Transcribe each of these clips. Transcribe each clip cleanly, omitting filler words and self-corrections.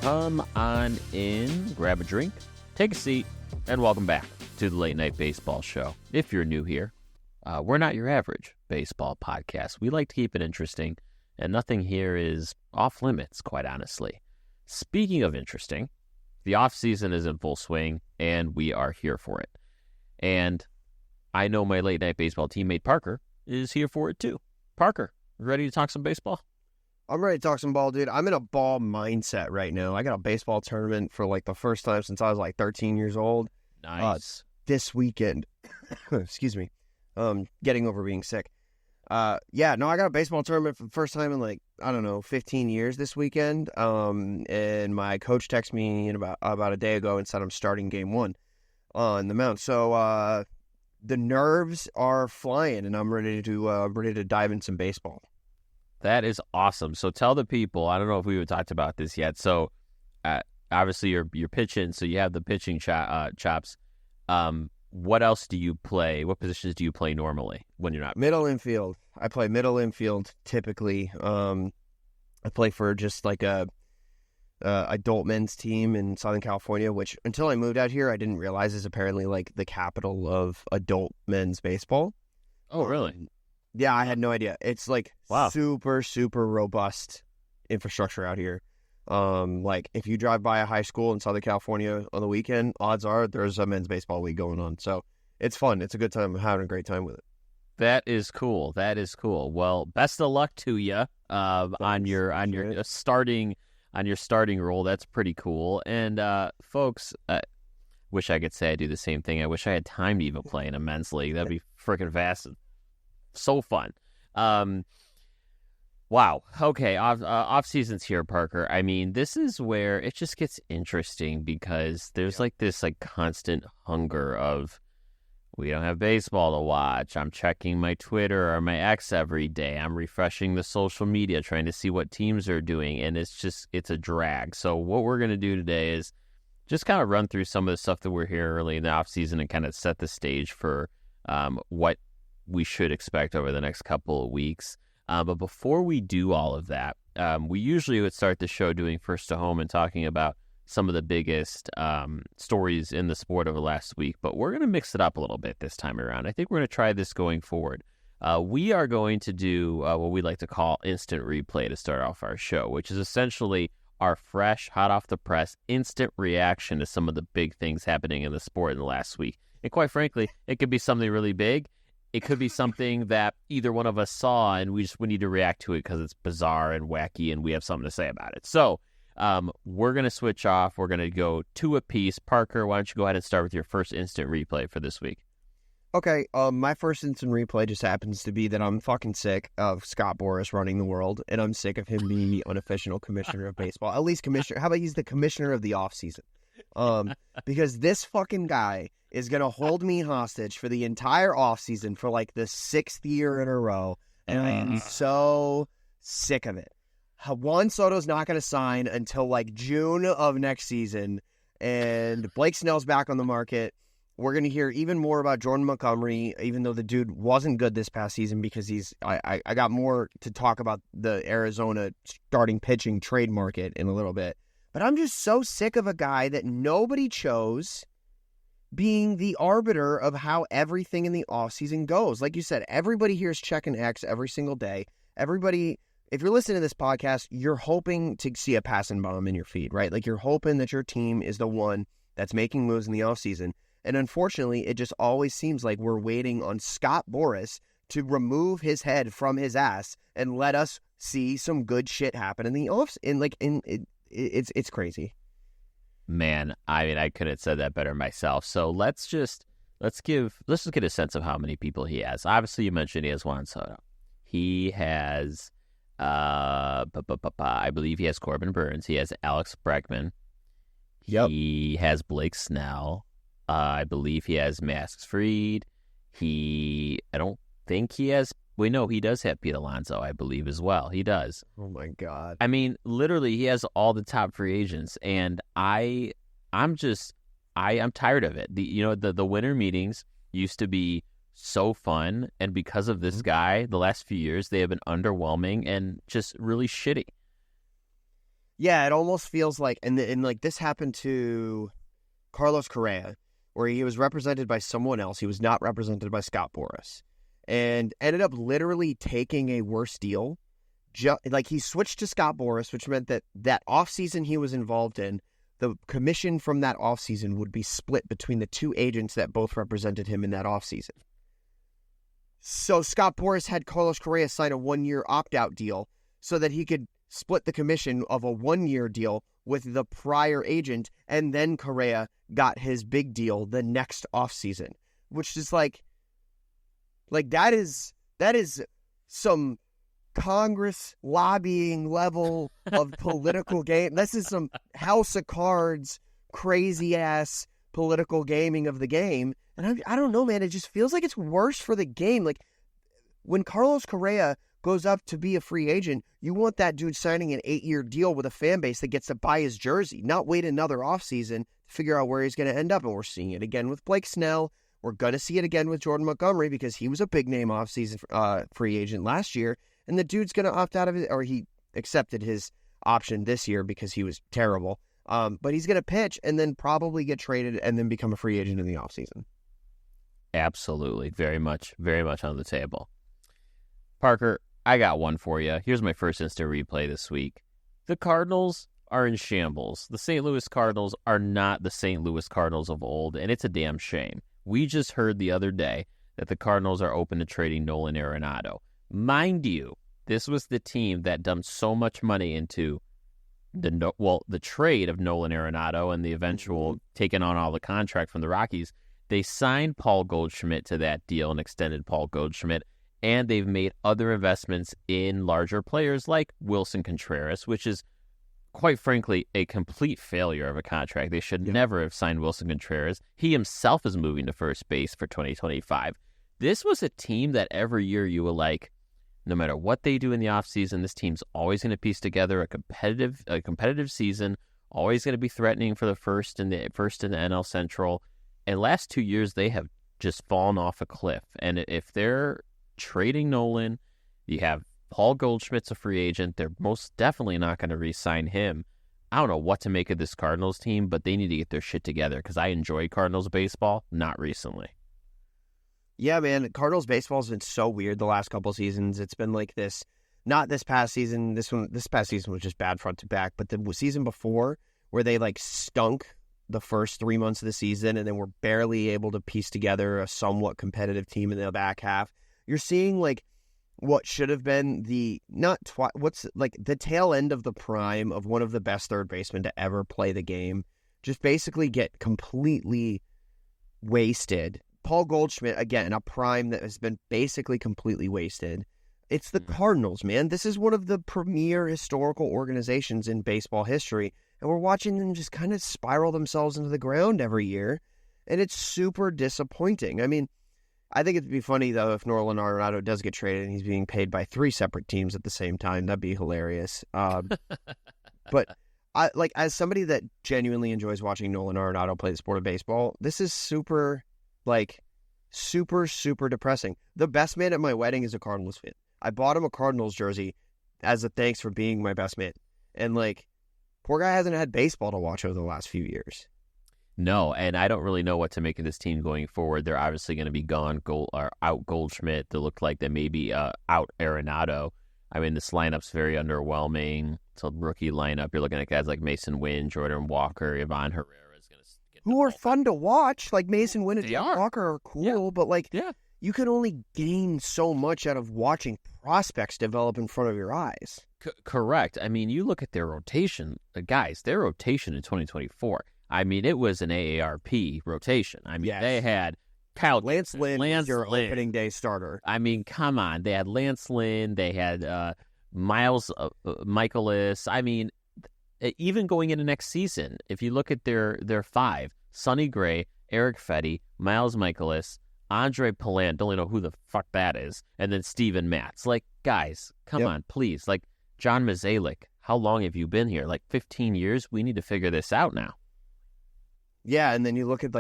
Come on in, grab a drink, take a seat, and welcome back to the Late Night Baseball Show. If you're new here, we're not your average baseball podcast. We like to keep it interesting, and nothing here is off limits, quite honestly. Speaking of interesting, the offseason is in full swing, and we are here for it. And I know my Late Night Baseball teammate Parker is here for it too. Parker, ready to talk some baseball? I'm ready to talk some ball, dude. I'm in a ball mindset right now. I got a baseball tournament for like the first time since I was like 13 years old. Nice. This weekend. Excuse me. Getting over being sick. I got a baseball tournament for the first time in 15 years this weekend. And my coach texted me about a day ago and said I'm starting game one on the mound. So the nerves are flying, and I'm ready to dive in some baseball. That is awesome. So tell the people, I don't know if we even talked about this yet. So obviously you're pitching, so you have the pitching chops. What else do you play? What positions do you play normally when you're not? Middle infield. I play middle infield typically. I play for just like a adult men's team in Southern California, which until I moved out here, I didn't realize is apparently like the capital of adult men's baseball. Oh, really? Yeah, I had no idea. It's like super, super robust infrastructure out here. Like if you drive by a high school in Southern California on the weekend, odds are there's a men's baseball league going on. So it's fun. It's a good time. I'm having a great time with it. That is cool. Well, best of luck to you on your starting role. That's pretty cool. And folks, wish I could say I do the same thing. I wish I had time to even play in a men's league. That'd be freaking vast. So fun. Wow. Okay. Off season's here, Parker. I mean, this is where it just gets interesting because there's like this like constant hunger of we don't have baseball to watch. I'm checking my Twitter or my X every day. I'm refreshing the social media, trying to see what teams are doing. And it's a drag. So what we're going to do today is just kind of run through some of the stuff that we're here early in the off season and kind of set the stage for what we should expect over the next couple of weeks. But before we do all of that, we usually would start the show doing First to Home and talking about some of the biggest stories in the sport over the last week. But we're going to mix it up a little bit this time around. I think we're going to try this going forward. We are going to do what we like to call instant replay to start off our show, which is essentially our fresh, hot off the press, instant reaction to some of the big things happening in the sport in the last week. And quite frankly, it could be something really big. It could be something that either one of us saw and we need to react to it because it's bizarre and wacky and we have something to say about it. So we're going to switch off. We're going to go two apiece. Parker, why don't you go ahead and start with your first instant replay for this week? Okay, my first instant replay just happens to be that I'm fucking sick of Scott Boras running the world, and I'm sick of him being the unofficial commissioner of baseball. At least commissioner. How about he's the commissioner of the offseason? Because this fucking guy is going to hold me hostage for the entire offseason for like the 6th year in a row, and I am so sick of it. Juan Soto's not going to sign until like June of next season, and Blake Snell's back on the market. We're going to hear even more about Jordan Montgomery, even though the dude wasn't good this past season because I got more to talk about the Arizona starting pitching trade market in a little bit. But I'm just so sick of a guy that nobody chose being the arbiter of how everything in the offseason goes. Like you said, everybody here is checking X every single day. Everybody, if you're listening to this podcast, you're hoping to see a passing bomb in your feed, right? Like you're hoping that your team is the one that's making moves in the offseason. And unfortunately, it just always seems like we're waiting on Scott Boras to remove his head from his ass and let us see some good shit happen in the it's crazy. Man, I mean, I couldn't have said that better myself. So let's just get a sense of how many people he has. Obviously, you mentioned he has Juan Soto. He has, I believe he has Corbin Burns. He has Alex Bregman. Yep. He has Blake Snell. I believe he has Max Fried. I don't think he has. We know he does have Pete Alonso, I believe, as well. He does. Oh my God. I mean, literally, he has all the top free agents, and I'm tired of it. The winter meetings used to be so fun, and because of this guy, the last few years they have been underwhelming and just really shitty. Yeah, it almost feels like, and like this happened to Carlos Correa, where he was represented by someone else. He was not represented by Scott Boras, and ended up literally taking a worse deal. Like he switched to Scott Boras, which meant that offseason he was involved in, the commission from that offseason would be split between the two agents that both represented him in that offseason. So Scott Boras had Carlos Correa sign a 1-year opt-out deal so that he could split the commission of a 1-year deal with the prior agent, and then Correa got his big deal the next offseason, which is like that is some Congress lobbying level of political game. This is some House of Cards, crazy ass political gaming of the game. And I don't know, man. It just feels like it's worse for the game. Like when Carlos Correa goes up to be a free agent, you want that dude signing an 8-year deal with a fan base that gets to buy his jersey, not wait another offseason to figure out where he's going to end up. And we're seeing it again with Blake Snell. We're going to see it again with Jordan Montgomery because he was a big name offseason free agent last year. And the dude's going to opt out of it, or he accepted his option this year because he was terrible. But he's going to pitch and then probably get traded and then become a free agent in the offseason. Absolutely. Very much on the table. Parker, I got one for you. Here's my first instant replay this week. The Cardinals are in shambles. The St. Louis Cardinals are not the St. Louis Cardinals of old, and it's a damn shame. We just heard the other day that the Cardinals are open to trading Nolan Arenado. Mind you, this was the team that dumped so much money into the trade of Nolan Arenado and the eventual taking on all the contract from the Rockies. They signed Paul Goldschmidt to that deal and extended Paul Goldschmidt, and they've made other investments in larger players like Wilson Contreras, which is, quite frankly, a complete failure of a contract. They should never have signed Wilson Contreras. He himself is moving to first base for 2025. This was a team that every year you were like, no matter what they do in the offseason, this team's always going to piece together a competitive season, always going to be threatening for the first in the NL Central. And last 2 years, they have just fallen off a cliff. And if they're trading Nolan, you have Paul Goldschmidt's a free agent. They're most definitely not going to re-sign him. I don't know what to make of this Cardinals team, but they need to get their shit together because I enjoy Cardinals baseball, not recently. Yeah, man, Cardinals baseball has been so weird the last couple seasons. It's been like this, not this past season. This past season was just bad front to back, but the season before where they like stunk the first 3 months of the season and then were barely able to piece together a somewhat competitive team in the back half. You're seeing like what should have been the tail end of the prime of one of the best third basemen to ever play the game just basically get completely wasted. Paul Goldschmidt, again, a prime that has been basically completely wasted. It's the Cardinals, man. This is one of the premier historical organizations in baseball history, and we're watching them just kind of spiral themselves into the ground every year, and it's super disappointing. I mean, I think it'd be funny, though, if Nolan Arenado does get traded and he's being paid by 3 separate teams at the same time. That'd be hilarious. But as somebody that genuinely enjoys watching Nolan Arenado play the sport of baseball, this is super depressing. The best man at my wedding is a Cardinals fan. I bought him a Cardinals jersey as a thanks for being my best man. And, poor guy hasn't had baseball to watch over the last few years. No, and I don't really know what to make of this team going forward. They're obviously going to be out Goldschmidt. They look like they may be out Arenado. I mean, this lineup's very underwhelming. It's a rookie lineup. You're looking at guys like Mason Wynn, Jordan Walker, Ivan Herrera is going to get who are fun to watch. Like Mason Wynn and Jordan Walker are cool, but you can only gain so much out of watching prospects develop in front of your eyes. Correct. I mean, you look at their rotation, their rotation in 2024. I mean, it was an AARP rotation. I mean, they had Lance Lynn, your opening day starter. I mean, come on. They had Lance Lynn. They had Miles Michaelis. I mean, even going into next season, if you look at their 5, Sonny Gray, Eric Fetty, Miles Michaelis, Andre Palant, don't know who the fuck that is, and then Steven Matz. Guys, come on, please. John Mozeliak, how long have you been here? 15 years? We need to figure this out now. Yeah, and then you look at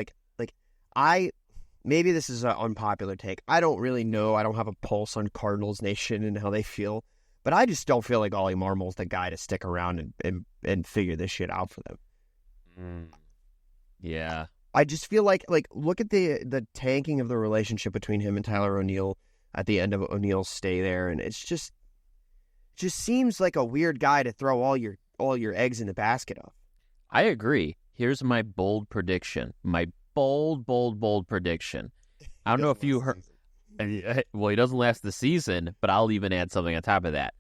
maybe this is an unpopular take. I don't really know. I don't have a pulse on Cardinals Nation and how they feel. But I just don't feel like Ollie Marmol's the guy to stick around and figure this shit out for them. Yeah. I just feel like look at the tanking of the relationship between him and Tyler O'Neill at the end of O'Neill's stay there, and it's just seems like a weird guy to throw all your eggs in the basket of. I agree. Here's my bold prediction. My bold prediction. I don't know if you heard. Well, he doesn't last the season, but I'll even add something on top of that.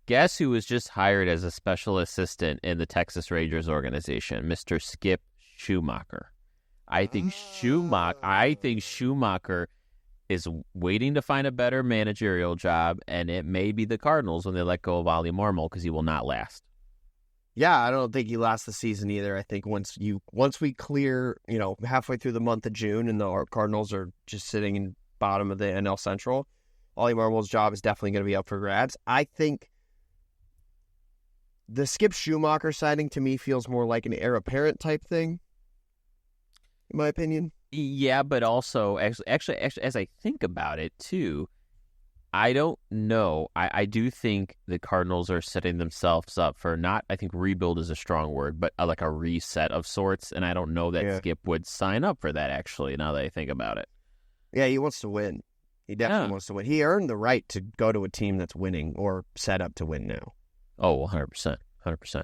Guess who was just hired as a special assistant in the Texas Rangers organization? Mr. Skip Schumacher. I think Schumacher is waiting to find a better managerial job, and it may be the Cardinals when they let go of Ollie Marmol because he will not last. Yeah, I don't think he lasts the season either. I think once we clear, halfway through the month of June and the Cardinals are just sitting in bottom of the NL Central, Ollie Marmol's job is definitely going to be up for grabs. I think the Skip Schumacher signing to me feels more like an heir apparent type thing, in my opinion. Yeah, but also, actually, as I think about it, too, I don't know. I do think the Cardinals are setting themselves up for I think rebuild is a strong word, but like a reset of sorts, and I don't know that Skip would sign up for that, actually, now that I think about it. Yeah, he wants to win. He definitely wants to win. He earned the right to go to a team that's winning or set up to win now. Oh, 100%. 100%.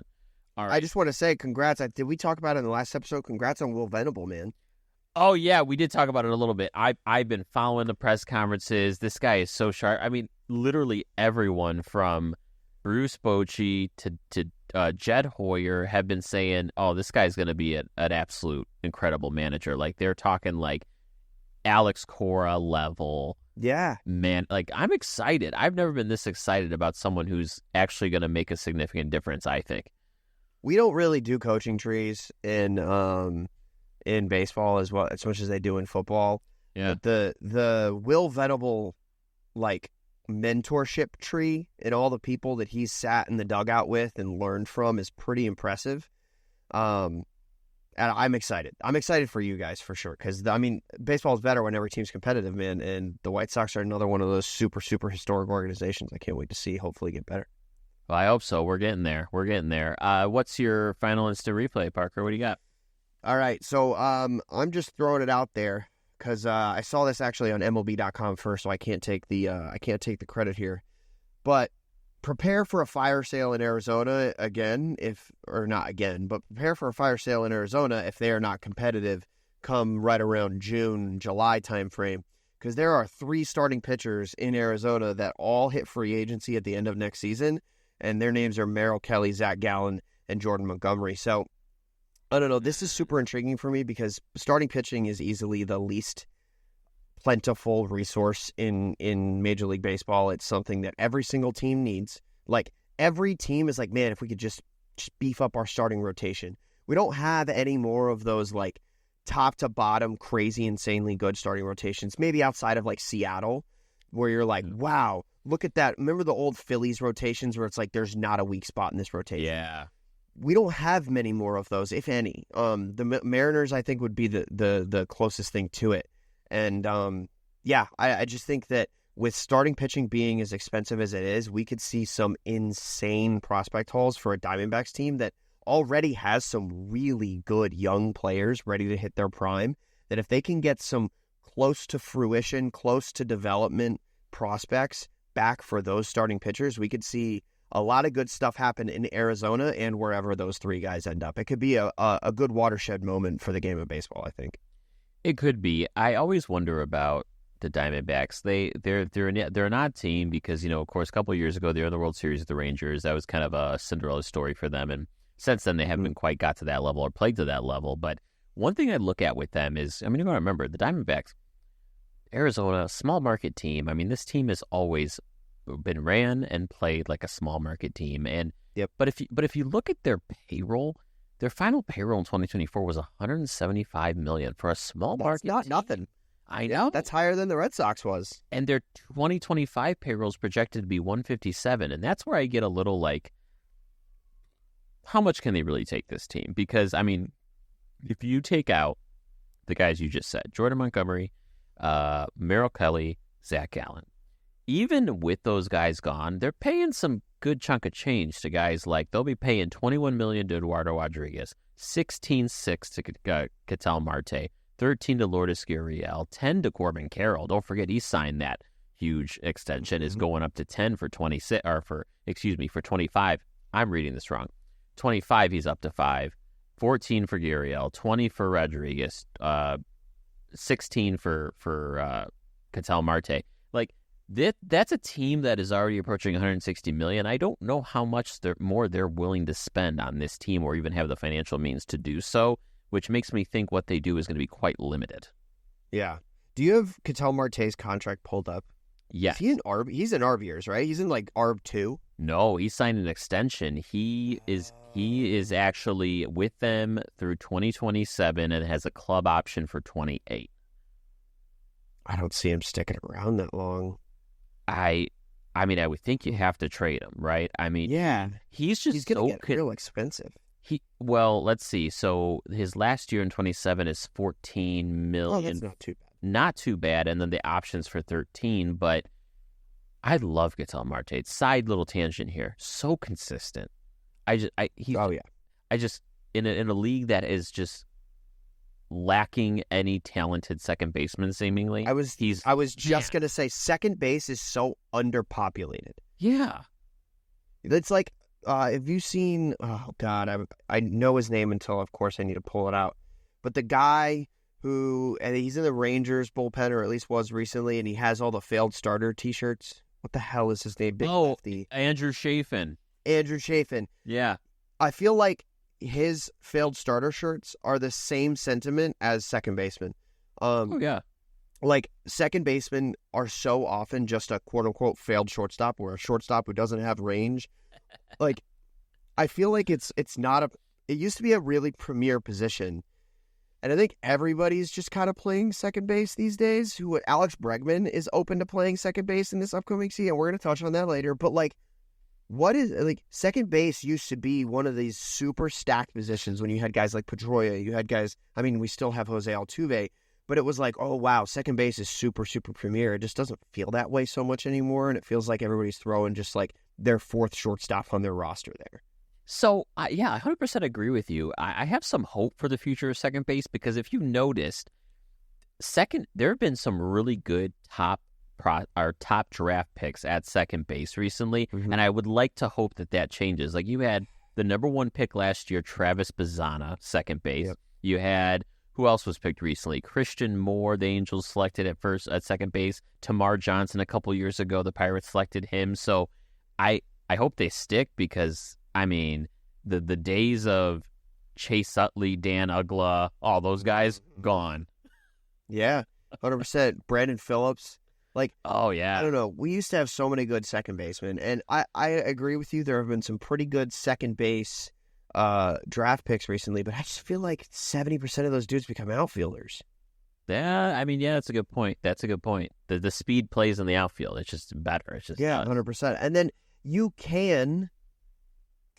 All right. I just want to say congrats. Did we talk about it in the last episode? Congrats on Will Venable, man. Oh, yeah, we did talk about it a little bit. I've been following the press conferences. This guy is so sharp. I mean, literally everyone from Bruce Bochy to Jed Hoyer have been saying, oh, this guy's going to be an absolute incredible manager. Like, they're talking like Alex Cora level. Yeah. Man, like, I'm excited. I've never been this excited about someone who's actually going to make a significant difference, I think. We don't really do coaching trees in baseball as much as they do in football. Yeah. But the Will Venable mentorship tree and all the people that he's sat in the dugout with and learned from is pretty impressive. And I'm excited. I'm excited for you guys for sure because baseball is better when every team's competitive, man. And the White Sox are another one of those super historic organizations. I can't wait to see hopefully get better. Well, I hope so. We're getting there. What's your final instant replay, Parker? What do you got? All right, so I'm just throwing it out there because I saw this actually on MLB.com first, so I can't take the credit here. But prepare for a fire sale in Arizona prepare for a fire sale in Arizona if they are not competitive come right around June, July timeframe, because there are 3 starting pitchers in Arizona that all hit free agency at the end of next season, and their names are Merrill Kelly, Zach Gallen, and Jordan Montgomery. So I don't know. This is super intriguing for me because starting pitching is easily the least plentiful resource in Major League Baseball. It's something that every single team needs. Like, every team is like, man, if we could just beef up our starting rotation. We don't have any more of those, top to bottom, crazy, insanely good starting rotations, maybe outside of, Seattle, where you're like, wow, look at that. Remember the old Phillies rotations where it's like there's not a weak spot in this rotation? Yeah. We don't have many more of those, if any. The Mariners, I think, would be the closest thing to it. And, I just think that with starting pitching being as expensive as it is, we could see some insane prospect hauls for a Diamondbacks team that already has some really good young players ready to hit their prime, that if they can get some close to fruition, close to development prospects back for those starting pitchers, we could see a lot of good stuff happen in Arizona and wherever those 3 guys end up. It could be a good watershed moment for the game of baseball, I think. It could be. I always wonder about the Diamondbacks. They're an odd team because, of course, a couple of years ago they were in the World Series with the Rangers. That was kind of a Cinderella story for them, and since then they haven't quite got to that level or played to that level. But one thing I look at with them is, you got to remember, the Diamondbacks, Arizona, small market team. This team has always been ran and played like a small market team, and but if you look at their payroll, their final payroll in 2024 was $175 million for a small market. That's not nothing. I know. That's higher than the Red Sox was. And their 2025 payroll is projected to be $157, and that's where I get a little like, how much can they really take this team? Because if you take out the guys you just said, Jordan Montgomery, Merrill Kelly, Zach Gallen, even with those guys gone, they're paying some good chunk of change to guys like they'll be paying $21 million to Eduardo Rodriguez, 16.6 to Ketel Marte, 13 to Lourdes Gurriel, 10 to Corbin Carroll. Don't forget he signed that huge extension. Is going up to 10 for 26 or for 25. I'm reading this wrong. 25 he's up to 5, 14 for Gurriel, 20 for Rodriguez, 16 for Ketel Marte. Like that's a team that is already approaching 160 million. I don't know how much more they're willing to spend on this team or even have the financial means to do so, which makes me think what they do is going to be quite limited. Yeah. Do you have Ketel Marte's contract pulled up? Yes. Is he in ARB? He's in ARB years, right? He's in like ARB 2? No, he signed an extension. He is actually with them through 2027 and has a club option for 28. I don't see him sticking around that long. I mean, I would think you have to trade him, right? I mean, yeah, he's going to get real expensive. Well, let's see. So his last year in 27 is 14 million. Oh, that's not too bad. Not too bad, and then the options for 13. But I love Ketel Marte. Side little tangent here. So consistent. In a league that is just lacking any talented second baseman, seemingly. I was just gonna say second base is so underpopulated. Yeah, it's like have you seen? Oh God, I know his name until of course I need to pull it out. But the guy who he's in the Rangers bullpen, or at least was recently, and he has all the failed starter T-shirts. What the hell is his name? Andrew Chafin. Andrew Chafin. Yeah, I feel like his failed starter shirts are the same sentiment as second baseman. Like second basemen are so often just a quote unquote failed shortstop or a shortstop who doesn't have range. Like I feel like it used to be a really premier position. And I think everybody's just kind of playing second base these days. Alex Bregman is open to playing second base in this upcoming season. We're going to touch on that later. But second base used to be one of these super stacked positions when you had guys like Pedroia. You had guys, I mean, we still have Jose Altuve, but it was like, oh, wow, second base is super, super premier. It just doesn't feel that way so much anymore. And it feels like everybody's throwing just like their fourth shortstop on their roster there. So, I 100% agree with you. I have some hope for the future of second base because if you noticed, there have been some really good top draft picks at second base recently, and I would like to hope that changes. Like you had the number 1 pick last year, Travis Bazzana, second base. Yep. You had, who else was picked recently? Christian Moore, the Angels selected at second base. Tamar Johnson a couple years ago, the Pirates selected him. So I hope they stick because, I mean, the days of Chase Utley, Dan Ugla, all those guys, gone. Yeah, 100%. Brandon Phillips. Like, oh, yeah. I don't know. We used to have so many good second basemen, and I agree with you. There have been some pretty good second base draft picks recently, but I just feel like 70% of those dudes become outfielders. Yeah, I mean, yeah, that's a good point. The speed plays in the outfield. It's just better. It's just 100%. And then you can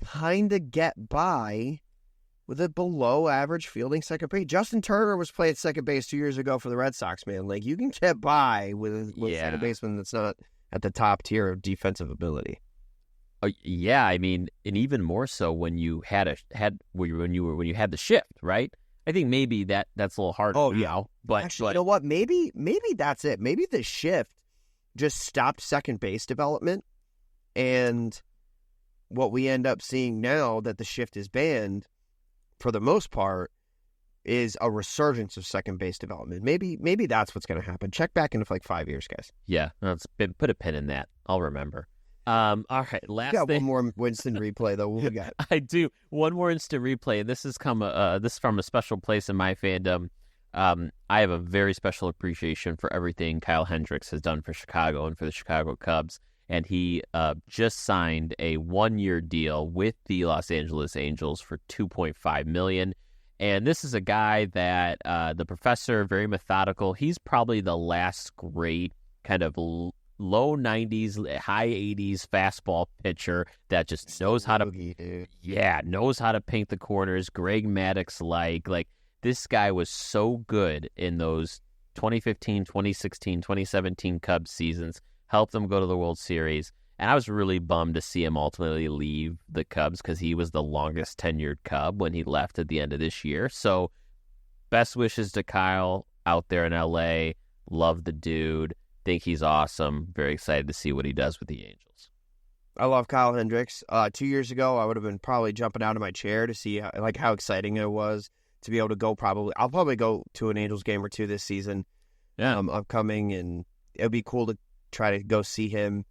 kind of get by with a below-average fielding second base. Justin Turner was playing second base 2 years ago for the Red Sox, man. Like, you can get by with a second baseman that's not at the top tier of defensive ability. Yeah, I mean, and even more so when you had the shift, right? I think maybe that's a little harder. Oh, yeah. Now, but actually, you know what? Maybe that's it. Maybe the shift just stopped second base development, and what we end up seeing now that the shift is banned, for the most part, is a resurgence of second base development. Maybe that's what's going to happen. Check back in 5 years, guys. Yeah, put a pin in that. I'll remember. All right, last thing. One more instant replay, though. What we got? I do. One more instant replay. This is from a special place in my fandom. I have a very special appreciation for everything Kyle Hendricks has done for Chicago and for the Chicago Cubs. And he just signed a 1-year deal with the Los Angeles Angels for $2.5 million. And this is a guy that the professor, very methodical. He's probably the last great kind of low 90s, high 80s fastball pitcher that just knows how to paint the corners. Greg Maddux like this guy was so good in those 2015, 2016, 2017 Cubs seasons. helped them go to the World Series. And I was really bummed to see him ultimately leave the Cubs because he was the longest tenured Cub when he left at the end of this year. So best wishes to Kyle out there in L.A. Love the dude. Think he's awesome. Very excited to see what he does with the Angels. I love Kyle Hendricks. 2 years ago, I would have been probably jumping out of my chair to see how exciting it was to be able to go. I'll probably go to an Angels game or two this season. Yeah, upcoming, and it would be cool to try to go see him.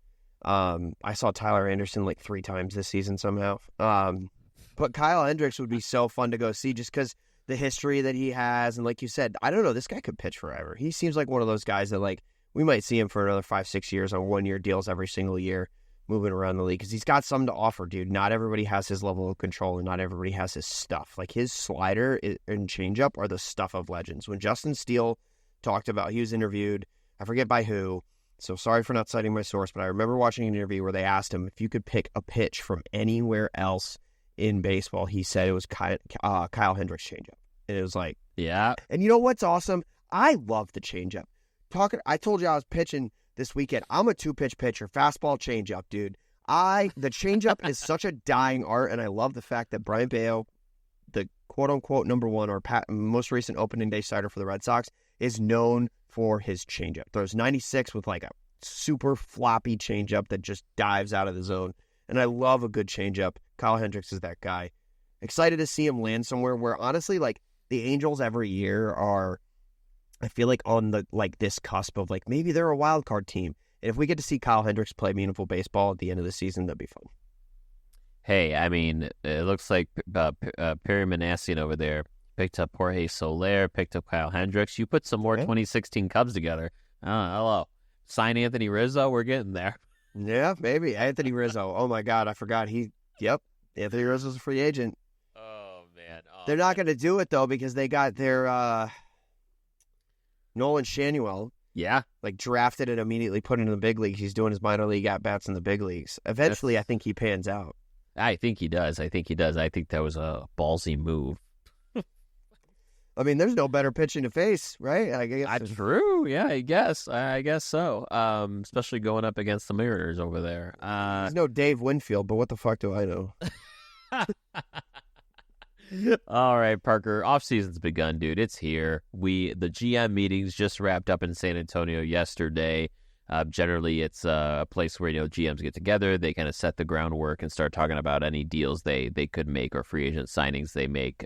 I saw Tyler Anderson like 3 times this season somehow. But Kyle Hendricks would be so fun to go see just because the history that he has, and like you said, I don't know, this guy could pitch forever. He seems like one of those guys that like we might see him for another 5-6 years on 1-year deals every single year, moving around the league because he's got something to offer, dude. Not everybody has his level of control, and not everybody has his stuff. Like his slider and changeup are the stuff of legends. When Justin Steele talked about, he was interviewed, I forget by who, so sorry for not citing my source, but I remember watching an interview where they asked him if you could pick a pitch from anywhere else in baseball. He said it was Kyle Hendricks' changeup. And it was like, yeah. And you know what's awesome? I love the changeup. I told you I was pitching this weekend. I'm a 2-pitch pitcher, fastball, changeup, dude. The changeup is such a dying art, and I love the fact that Brian Bayo, the quote-unquote number 1 or most recent opening day starter for the Red Sox, is known for his changeup. Throws 96 with like a super floppy changeup that just dives out of the zone. And I love a good changeup. Kyle Hendricks is that guy. Excited to see him land somewhere where, honestly, like the Angels every year are, I feel like on the like this cusp of like maybe they're a wild card team. And if we get to see Kyle Hendricks play meaningful baseball at the end of the season, that'd be fun. Hey, I mean, it looks like Perry Manassian over there picked up Jorge Soler, picked up Kyle Hendricks. You put some more 2016 Cubs together. Hello. Sign Anthony Rizzo. We're getting there. Yeah, maybe. Anthony Rizzo. Oh, my God. I forgot. Anthony Rizzo's a free agent. Oh, man. They're not going to do it, though, because they got their Nolan Shanuel. Yeah. Like drafted and immediately put into the big leagues. He's doing his minor league at-bats in the big leagues. Eventually, I think he pans out. I think he does. I think that was a ballsy move. I mean, there's no better pitching to face, right? I guess. True. Yeah, I guess so. Especially going up against the Mariners over there. There's no Dave Winfield, but what the fuck do I know? All right, Parker. Off-season's begun, dude. It's here. The GM meetings just wrapped up in San Antonio yesterday. Generally, it's a place where GMs get together. They kind of set the groundwork and start talking about any deals they could make or free agent signings they make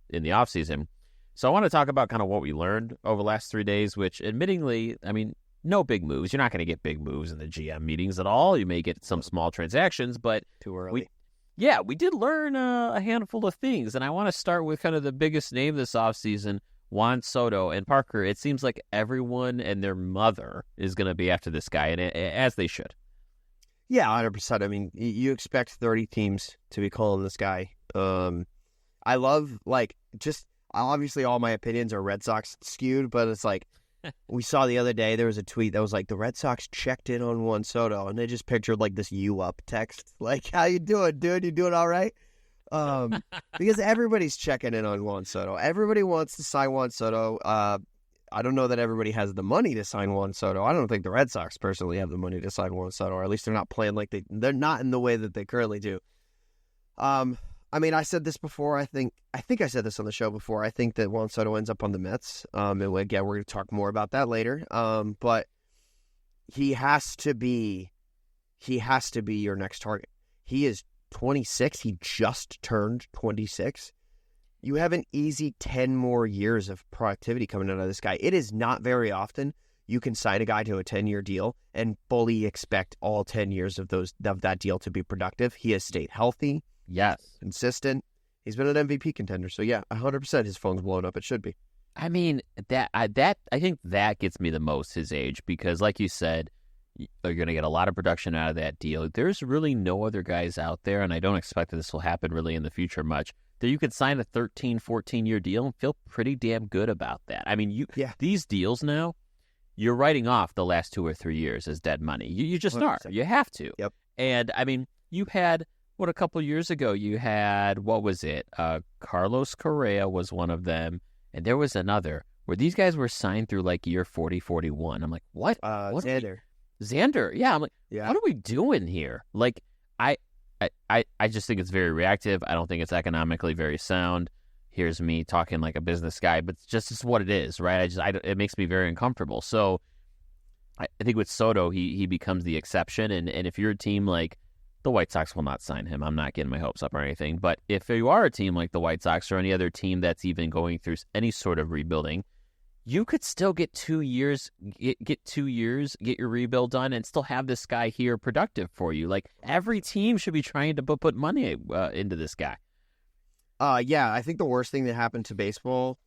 in the offseason. So I want to talk about kind of what we learned over the last 3 days, which admittingly, I mean, no big moves. You're not going to get big moves in the GM meetings at all. You may get some small transactions, but too early. We did learn a handful of things. And I want to start with kind of the biggest name this offseason, Juan Soto. And Parker, it seems like everyone and their mother is going to be after this guy, and as they should. Yeah, 100%. I mean, you expect 30 teams to be calling this guy. I love, obviously all my opinions are Red Sox skewed, but it's like we saw the other day, there was a tweet that was like, the Red Sox checked in on Juan Soto, and they just pictured like this "you up" text. Like, how you doing, dude? You doing all right? Because everybody's checking in on Juan Soto. Everybody wants to sign Juan Soto. I don't know that everybody has the money to sign Juan Soto. I don't think the Red Sox personally have the money to sign Juan Soto, or at least they're not playing like they're not in the way that they currently do. I mean, I said this before. I think I said this on the show before. I think that Juan Soto ends up on the Mets. And again, we're going to talk more about that later. But he has to be your next target. He is 26. He just turned 26. You have an easy 10 more years of productivity coming out of this guy. It is not very often you can sign a guy to a 10-year deal and fully expect all 10 years of that deal to be productive. He has stayed healthy. Yes. Consistent. He's been an MVP contender. So, yeah, 100% his phone's blown up. It should be. I mean, I think that gets me the most, his age, because like you said, you're going to get a lot of production out of that deal. There's really no other guys out there, and I don't expect that this will happen really in the future much, that you could sign a 13, 14-year deal and feel pretty damn good about that. I mean, these deals now, you're writing off the last 2 or 3 years as dead money. You just 100%. Are. You have to. Yep. And, I mean, you had... a couple years ago, you had, what was it? Carlos Correa was one of them, and there was another where these guys were signed through like year 40, 41. I'm like, what? Xander. Xander. Yeah, I'm like, Yeah. what are we doing here? Like, I just think it's very reactive. I don't think it's economically very sound. Here's me talking like a business guy, but it's what it is, right? It makes me very uncomfortable. So I think with Soto, he becomes the exception. And if you're a team like the White Sox will not sign him. I'm not getting my hopes up or anything. But if you are a team like the White Sox or any other team that's even going through any sort of rebuilding, you could still get 2 years, get your rebuild done, and still have this guy here productive for you. Like, every team should be trying to put money into this guy. Yeah, I think the worst thing that happened to baseball,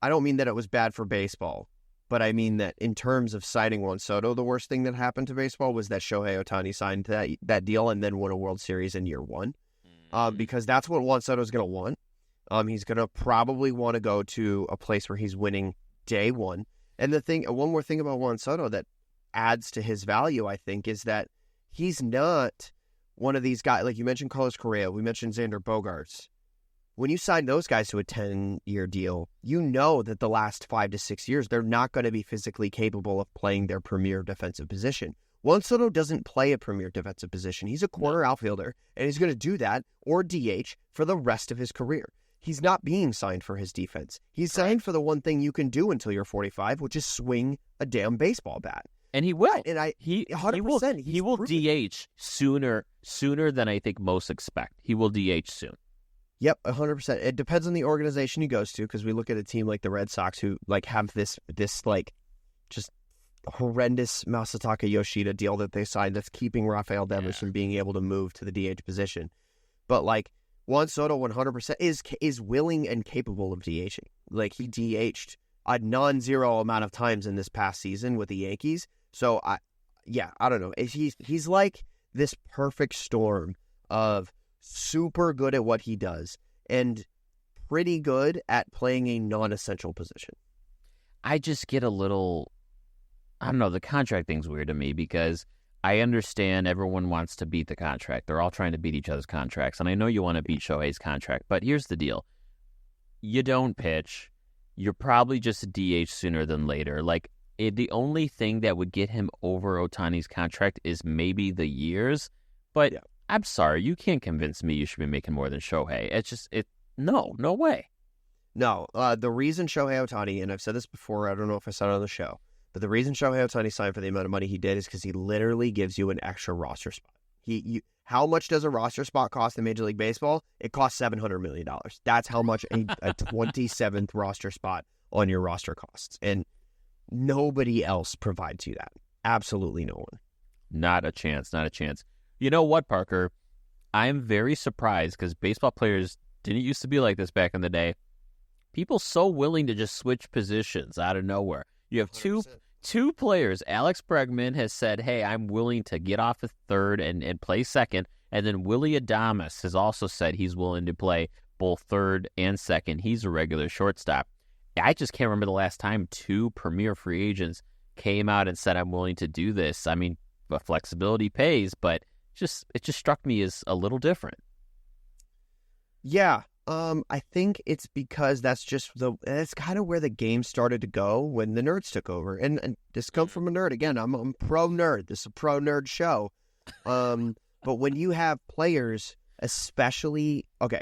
I don't mean that it was bad for baseball, but I mean that in terms of signing Juan Soto, the worst thing that happened to baseball was that Shohei Ohtani signed that deal and then won a World Series in year one, because that's what Juan Soto is going to want. He's going to probably want to go to a place where he's winning day one. And one more thing about Juan Soto that adds to his value, I think, is that he's not one of these guys, like you mentioned Carlos Correa, we mentioned Xander Bogaerts. When you sign those guys to a 10-year deal, you know that the last 5 to 6 years, they're not going to be physically capable of playing their premier defensive position. Juan Soto doesn't play a premier defensive position. He's a corner outfielder, and he's going to do that, or DH, for the rest of his career. He's not being signed for his defense. He's signed for the one thing you can do until you're 45, which is swing a damn baseball bat. And he will. And he 100%. He will DH sooner than I think most expect. He will DH soon. Yep, 100%. It depends on the organization he goes to, because we look at a team like the Red Sox who like have this like just horrendous Masataka Yoshida deal that they signed that's keeping Rafael Devers from being able to move to the DH position. But like Juan Soto 100% is willing and capable of DHing. Like, he DH'd a non-zero amount of times in this past season with the Yankees. So I don't know. He's like this perfect storm of super good at what he does and pretty good at playing a non-essential position. I just get a little, I don't know, the contract thing's weird to me because I understand everyone wants to beat the contract. They're all trying to beat each other's contracts. And I know you want to beat Shohei's contract, but here's the deal. You don't pitch. You're probably just a DH sooner than later. Like, the only thing that would get him over Ohtani's contract is maybe the years. But I'm sorry, you can't convince me you should be making more than Shohei. No way. No, the reason Shohei Ohtani, and I've said this before, I don't know if I said it on the show, but the reason Shohei Ohtani signed for the amount of money he did is because he literally gives you an extra roster spot. How much does a roster spot cost in Major League Baseball? It costs $700 million. That's how much a 27th roster spot on your roster costs. And nobody else provides you that. Absolutely no one. Not a chance. You know what, Parker? I'm very surprised because baseball players didn't used to be like this back in the day. People so willing to just switch positions out of nowhere. You have 100%. Two players. Alex Bregman has said, hey, I'm willing to get off the third and play second. And then Willy Adames has also said he's willing to play both third and second. He's a regular shortstop. I just can't remember the last time two premier free agents came out and said, I'm willing to do this. I mean, the flexibility pays, but it just struck me as a little different. Yeah. I think it's because that's kind of where the game started to go when the nerds took over. And this comes from a nerd. Again, I'm pro nerd. This is a pro nerd show. But when you have players, especially, okay,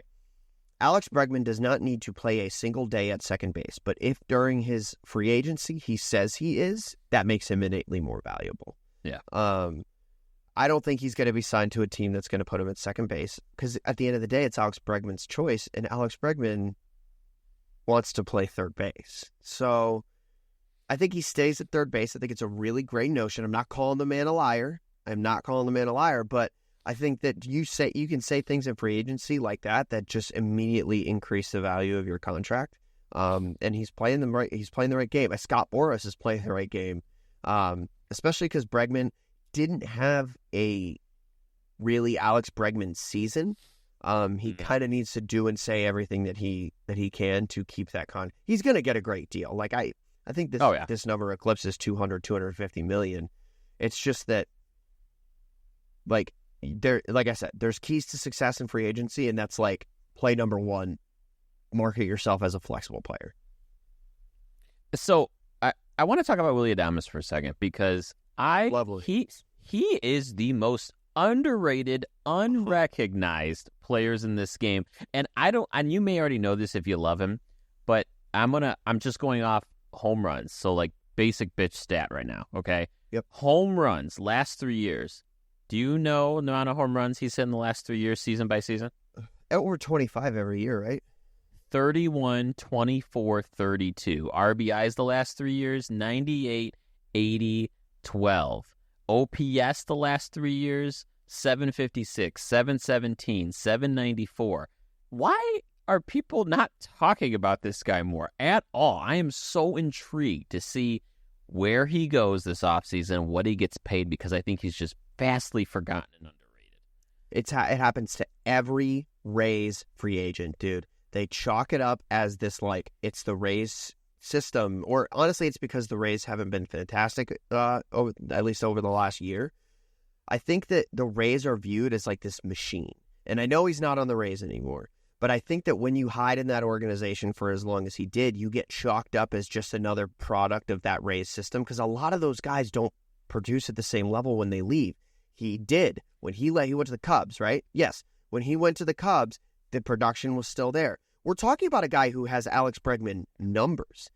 Alex Bregman does not need to play a single day at second base. But if during his free agency he says he is, that makes him innately more valuable. Yeah. I don't think he's going to be signed to a team that's going to put him at second base because at the end of the day, it's Alex Bregman's choice, and Alex Bregman wants to play third base. So I think he stays at third base. I think it's a really great notion. I'm not calling the man a liar. But I think that you can say things in free agency like that just immediately increase the value of your contract. And he's playing the right game. Scott Boras is playing the right game, especially because Bregman didn't have a really Alex Bregman season. He kind of needs to do and say everything that he can to keep that He's going to get a great deal. Like I think this number eclipses 250 million. It's just that like I said, there's keys to success in free agency, and that's like play number one, market yourself as a flexible player. So I want to talk about Willy Adames for a second because Lovely. He is the most underrated, unrecognized players in this game. And you may already know this if you love him, but I'm just going off home runs. So like basic bitch stat right now. Okay. Yep. Home runs last 3 years. Do you know the amount of home runs he's hit in the last 3 years, season by season? Over 25 every year, right? 31, 24, 32. RBIs the last 3 years, 98, 80, 12. OPS the last 3 years, 756, 717, 794. Why are people not talking about this guy more at all? I am so intrigued to see where he goes this offseason, what he gets paid, because I think he's just vastly forgotten and underrated. It happens to every Rays free agent, dude. They chalk it up as this, like, it's the Rays system, or honestly, it's because the Rays haven't been fantastic, at least over the last year. I think that the Rays are viewed as like this machine. And I know he's not on the Rays anymore, but I think that when you hide in that organization for as long as he did, you get chalked up as just another product of that Rays system, because a lot of those guys don't produce at the same level when they leave. He did. When he went to the Cubs, right? Yes. When he went to the Cubs, the production was still there. We're talking about a guy who has Alex Bregman numbers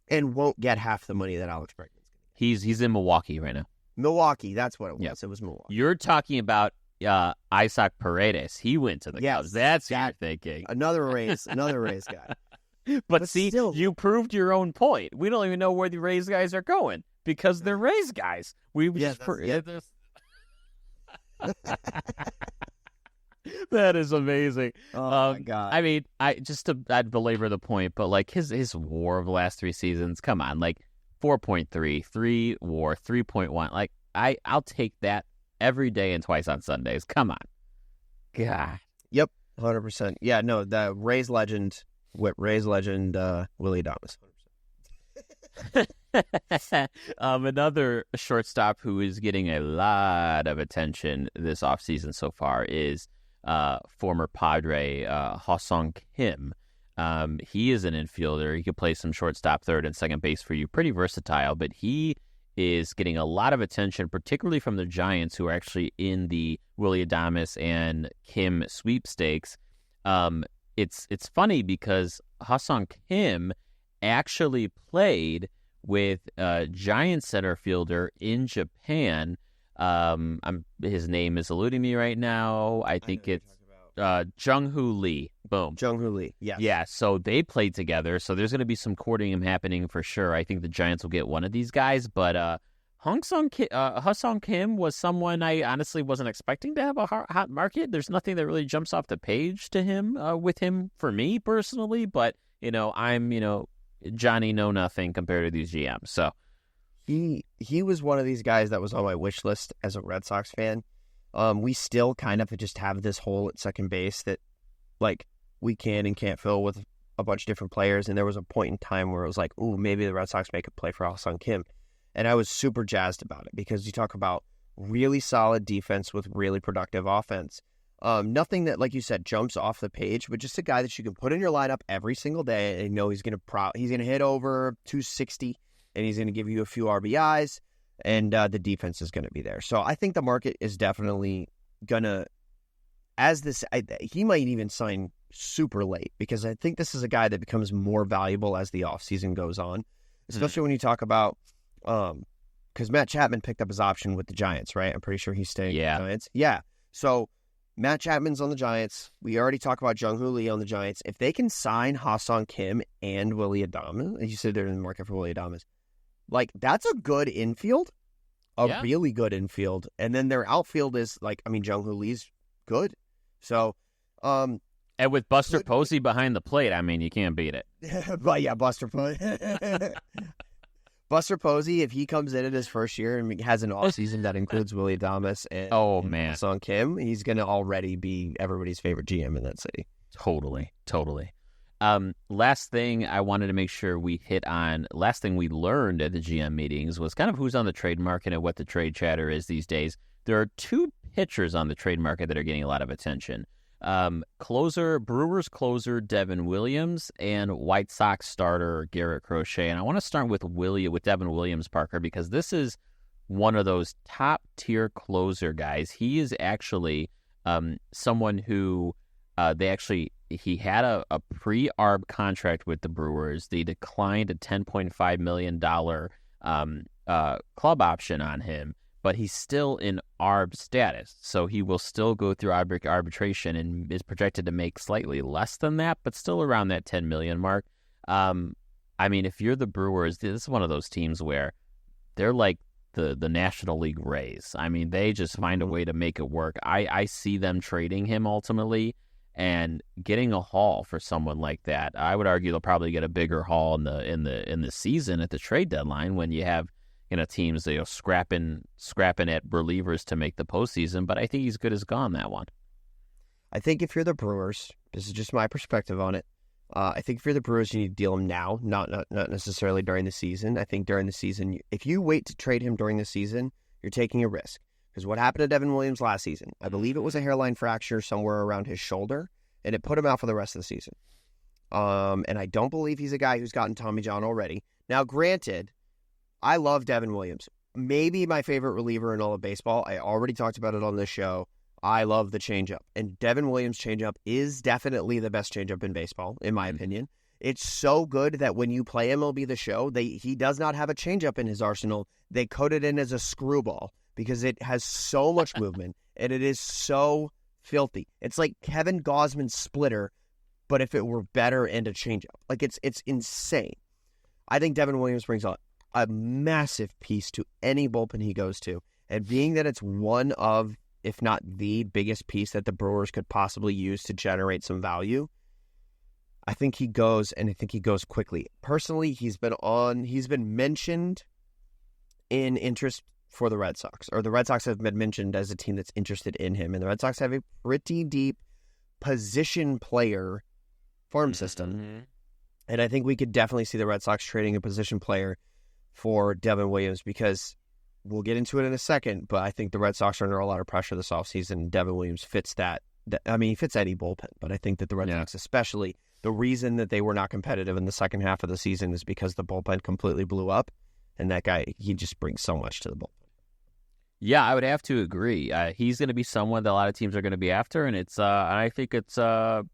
and won't get half the money that Alex Bregman's going to get. He's in Milwaukee right now. Milwaukee, that's what it was. Yep. It was Milwaukee. You're talking about Isaac Paredes. He went to the Cubs. That's what you're thinking. Another Rays guy. But see, still, you proved your own point. We don't even know where the Rays guys are going because they're Rays guys. That is amazing. Oh my God. I mean, I'd belabor the point, but like his WAR of the last 3 seasons, come on, like 4.3, 3 WAR, 3.1. Like I'll take that every day and twice on Sundays. Come on. God. Yep, 100%. Yeah, no, the Rays legend, Willie Adames. 100%. Another shortstop who is getting a lot of attention this offseason so far is former Padre Ha-Sung Kim. He is an infielder. He could play some shortstop, third, and second base for you. Pretty versatile, but he is getting a lot of attention, particularly from the Giants, who are actually in the Willie Adames and Kim sweepstakes. It's funny because Ha-Sung Kim actually played with a Giant center fielder in Japan. His name is eluding me right now. I think it's Jung-Hoo Lee. Boom. Jung-Hoo Lee, yeah. Yeah, so they played together, so there's going to be some courting happening for sure. I think the Giants will get one of these guys, but Ha-Sung Kim was someone I honestly wasn't expecting to have a hot market. There's nothing that really jumps off the page to him, with him for me personally, but, I'm, Johnny know nothing compared to these GMs, so. He was one of these guys that was on my wish list as a Red Sox fan. We still kind of just have this hole at second base that, like, we can and can't fill with a bunch of different players. And there was a point in time where it was like, ooh, maybe the Red Sox make a play for Ha-Sung Kim. And I was super jazzed about it because you talk about really solid defense with really productive offense. Nothing that, like you said, jumps off the page, but just a guy that you can put in your lineup every single day and know he's going to hit over 260 and he's going to give you a few RBIs, and the defense is going to be there. So I think the market is definitely going to, he might even sign super late because I think this is a guy that becomes more valuable as the offseason goes on, especially when you talk about, because Matt Chapman picked up his option with the Giants, right? I'm pretty sure he's staying with the Giants. Yeah. So Matt Chapman's on the Giants. We already talked about Jung-Hoo Lee on the Giants. If they can sign Ha-Sung Kim and Willie Adames, you said they're in the market for Willie Adames, like, that's a good infield, really good infield. And then their outfield is, like, Jung-Hoo Lee's good. So, and with Buster Posey behind the plate, you can't beat it. But yeah, Buster Posey. Buster Posey, if he comes in his first year and has an offseason that includes Willie Adames and Ha-Sung Kim, he's going to already be everybody's favorite GM in that city. Totally. Last thing I wanted to make sure we hit on, last thing we learned at the GM meetings was kind of who's on the trade market and what the trade chatter is these days. There are 2 pitchers on the trade market that are getting a lot of attention. Brewers closer Devin Williams and White Sox starter Garrett Crochet. And I want to start with Devin Williams, Parker, because this is one of those top tier closer guys. He is actually someone who he had a pre-arb contract with the Brewers. They declined a $10.5 million club option on him, but he's still in arb status, so he will still go through arbitration and is projected to make slightly less than that, but still around that $10 million mark. I mean, if you're the Brewers, this is one of those teams where they're like the National League Rays. I mean, they just find a way to make it work. I see them trading him ultimately and getting a haul for someone like that. I would argue they'll probably get a bigger haul in the season at the trade deadline when you have teams scrapping at relievers to make the postseason. But I think he's good as gone that one. I think if you're the Brewers, this is just my perspective on it. I think if you're the Brewers, you need to deal him now, not necessarily during the season. I think during the season, if you wait to trade him during the season, you're taking a risk. Because what happened to Devin Williams last season, I believe it was a hairline fracture somewhere around his shoulder, and it put him out for the rest of the season. And I don't believe he's a guy who's gotten Tommy John already. Now, granted, I love Devin Williams. Maybe my favorite reliever in all of baseball. I already talked about it on this show. I love the changeup. And Devin Williams' changeup is definitely the best changeup in baseball, in my opinion. It's so good that when you play MLB The Show, he does not have a changeup in his arsenal. They code it in as a screwball because it has so much movement and it is so filthy. It's like Kevin Gausman's splitter, but if it were better and a changeup. Like, it's insane. I think Devin Williams brings a massive piece to any bullpen he goes to. And being that it's one of, if not the biggest piece that the Brewers could possibly use to generate some value, I think he goes, and I think he goes quickly. Personally, he's been mentioned in interest for the Red Sox, or the Red Sox have been mentioned as a team that's interested in him. And the Red Sox have a pretty deep position player farm system. Mm-hmm. And I think we could definitely see the Red Sox trading a position player for Devin Williams, because we'll get into it in a second, but I think the Red Sox are under a lot of pressure this offseason. Devin Williams fits that. I mean, he fits any bullpen, but I think that the Red Sox, especially, the reason that they were not competitive in the second half of the season is because the bullpen completely blew up, and that guy, he just brings so much to the bullpen. Yeah, I would have to agree. He's going to be someone that a lot of teams are going to be after, and it's I think it's a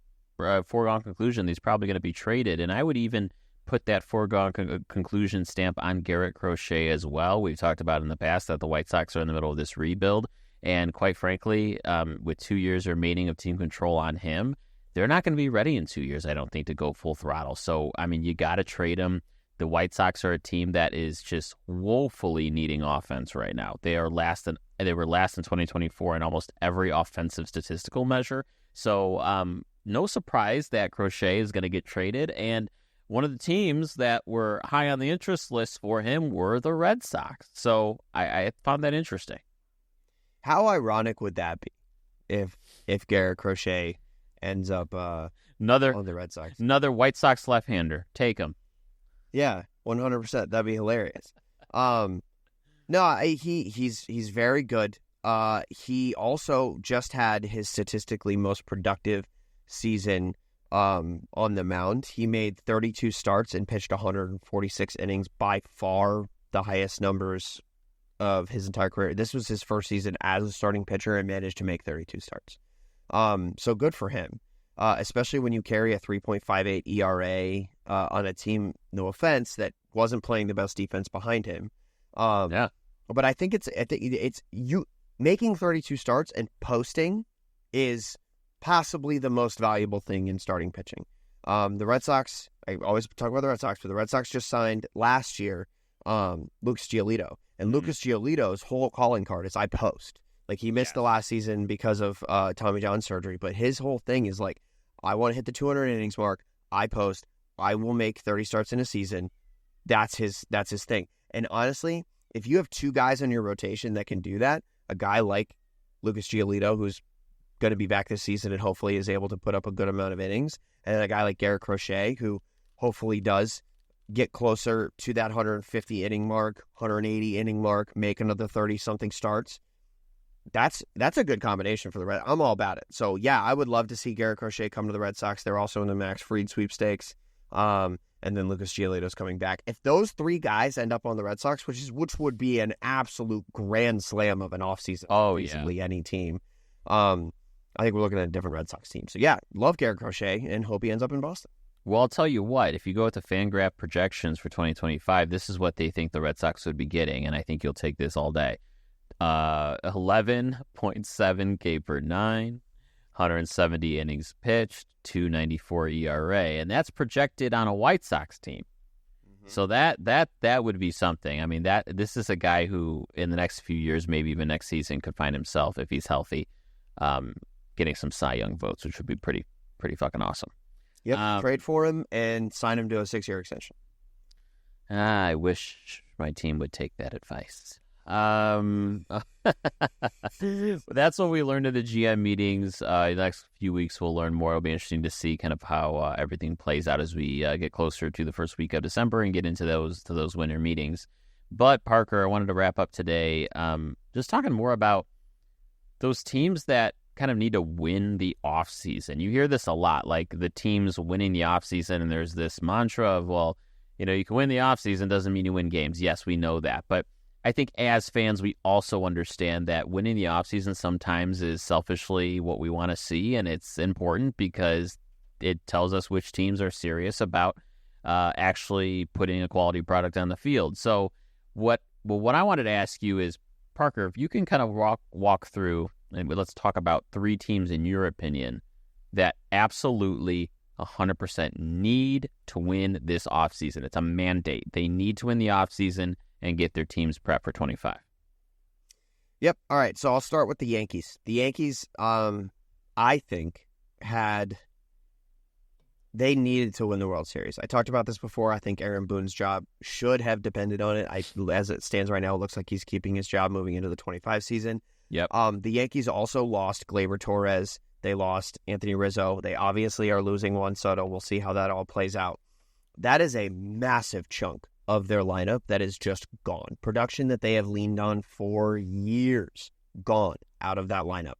foregone conclusion he's probably going to be traded, and I would even put that foregone conclusion stamp on Garrett Crochet as well. We've talked about in the past that the White Sox are in the middle of this rebuild, and quite frankly, with 2 years remaining of team control on him, they're not going to be ready in 2 years, I don't think, to go full throttle. So, I mean, you got to trade him. The White Sox are a team that is just woefully needing offense right now. They were last in 2024 in almost every offensive statistical measure. So, no surprise that Crochet is going to get traded, and one of the teams that were high on the interest list for him were the Red Sox. So I found that interesting. How ironic would that be if Garrett Crochet ends up on the Red Sox? Another White Sox left-hander. Take him. Yeah, 100%. That'd be hilarious. No, he's very good. He also just had his statistically most productive season on the mound. He made 32 starts and pitched 146 innings, by far the highest numbers of his entire career. This was his first season as a starting pitcher and managed to make 32 starts. So good for him, especially when you carry a 3.58 ERA on a team, no offense, that wasn't playing the best defense behind him. Yeah. But I think it's you making 32 starts and posting is possibly the most valuable thing in starting pitching. The Red Sox, I always talk about the Red Sox, but the Red Sox just signed last year Lucas Giolito. And Lucas Giolito's whole calling card is I post. Like, he missed the last season because of Tommy John surgery, but his whole thing is like, I want to hit the 200 innings mark. I post. I will make 30 starts in a season. That's his thing. And honestly, if you have two guys on your rotation that can do that, a guy like Lucas Giolito, who's going to be back this season and hopefully is able to put up a good amount of innings, and then a guy like Garrett Crochet, who hopefully does get closer to that 150 inning mark, 180 inning mark, make another 30-something starts. That's a good combination for the Red. I'm all about it. So, yeah, I would love to see Garrett Crochet come to the Red Sox. They're also in the Max Fried sweepstakes. And and then Lucas Giolito's coming back. If those three guys end up on the Red Sox, which would be an absolute grand slam of an offseason for basically any team, I think we're looking at a different Red Sox team. So, yeah, love Garrett Crochet and hope he ends up in Boston. Well, I'll tell you what, if you go with the FanGraph projections for 2025, this is what they think the Red Sox would be getting, and I think you'll take this all day. 11.7 K per 9, 170 innings pitched, 2.94 ERA, and that's projected on a White Sox team. Mm-hmm. So that would be something. I mean, this is a guy who in the next few years, maybe even next season, could find himself, if he's healthy, getting some Cy Young votes, which would be pretty fucking awesome. Yep, trade for him and sign him to a 6-year extension. I wish my team would take that advice. That's what we learned at the GM meetings. The next few weeks we'll learn more. It'll be interesting to see kind of how everything plays out as we get closer to the first week of December and get into those winter meetings. But Parker, I wanted to wrap up today just talking more about those teams that kind of need to win the offseason. You hear this a lot, like the teams winning the offseason, and there's this mantra of, well, you can win the offseason doesn't mean you win games. Yes, we know that. But I think as fans, we also understand that winning the offseason sometimes is selfishly what we want to see, and it's important because it tells us which teams are serious about actually putting a quality product on the field. So what I wanted to ask you is, Parker, if you can kind of walk through, and let's talk about 3 teams in your opinion that absolutely 100% need to win this offseason. It's a mandate. They need to win the offseason and get their teams prepped for 25. Yep. All right. So I'll start with the Yankees. The Yankees, I think, they needed to win the World Series. I talked about this before. I think Aaron Boone's job should have depended on it. As it stands right now, it looks like he's keeping his job moving into the 25 season. Yep. The Yankees also lost Gleyber Torres. They lost Anthony Rizzo. They obviously are losing Juan Soto. We'll see how that all plays out. That is a massive chunk of their lineup that is just gone. Production that they have leaned on for years, gone out of that lineup.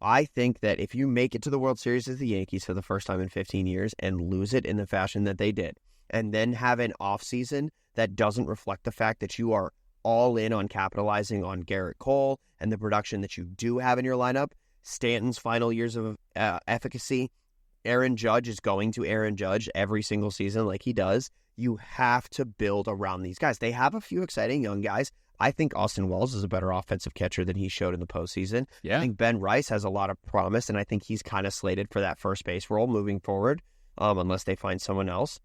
I think that if you make it to the World Series as the Yankees for the first time in 15 years and lose it in the fashion that they did, and then have an offseason that doesn't reflect the fact that you are all in on capitalizing on Garrett Cole and the production that you do have in your lineup, Stanton's final years of efficacy, Aaron Judge is going to Aaron Judge every single season like he does. You have to build around these guys. They have a few exciting young guys. I think Austin Wells is a better offensive catcher than he showed in the postseason. Yeah. I think Ben Rice has a lot of promise, and I think he's kind of slated for that first base role moving forward, unless they find someone else.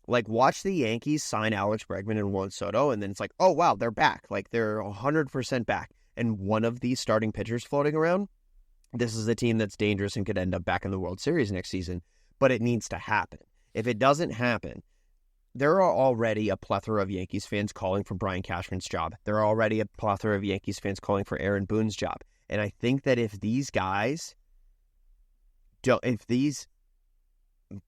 Like, watch the Yankees sign Alex Bregman and Juan Soto, and then it's like, oh, wow, they're back. Like, they're 100% back. And one of these starting pitchers floating around, this is a team that's dangerous and could end up back in the World Series next season. But it needs to happen. If it doesn't happen, there are already a plethora of Yankees fans calling for Brian Cashman's job. There are already a plethora of Yankees fans calling for Aaron Boone's job. And I think that if these guys if these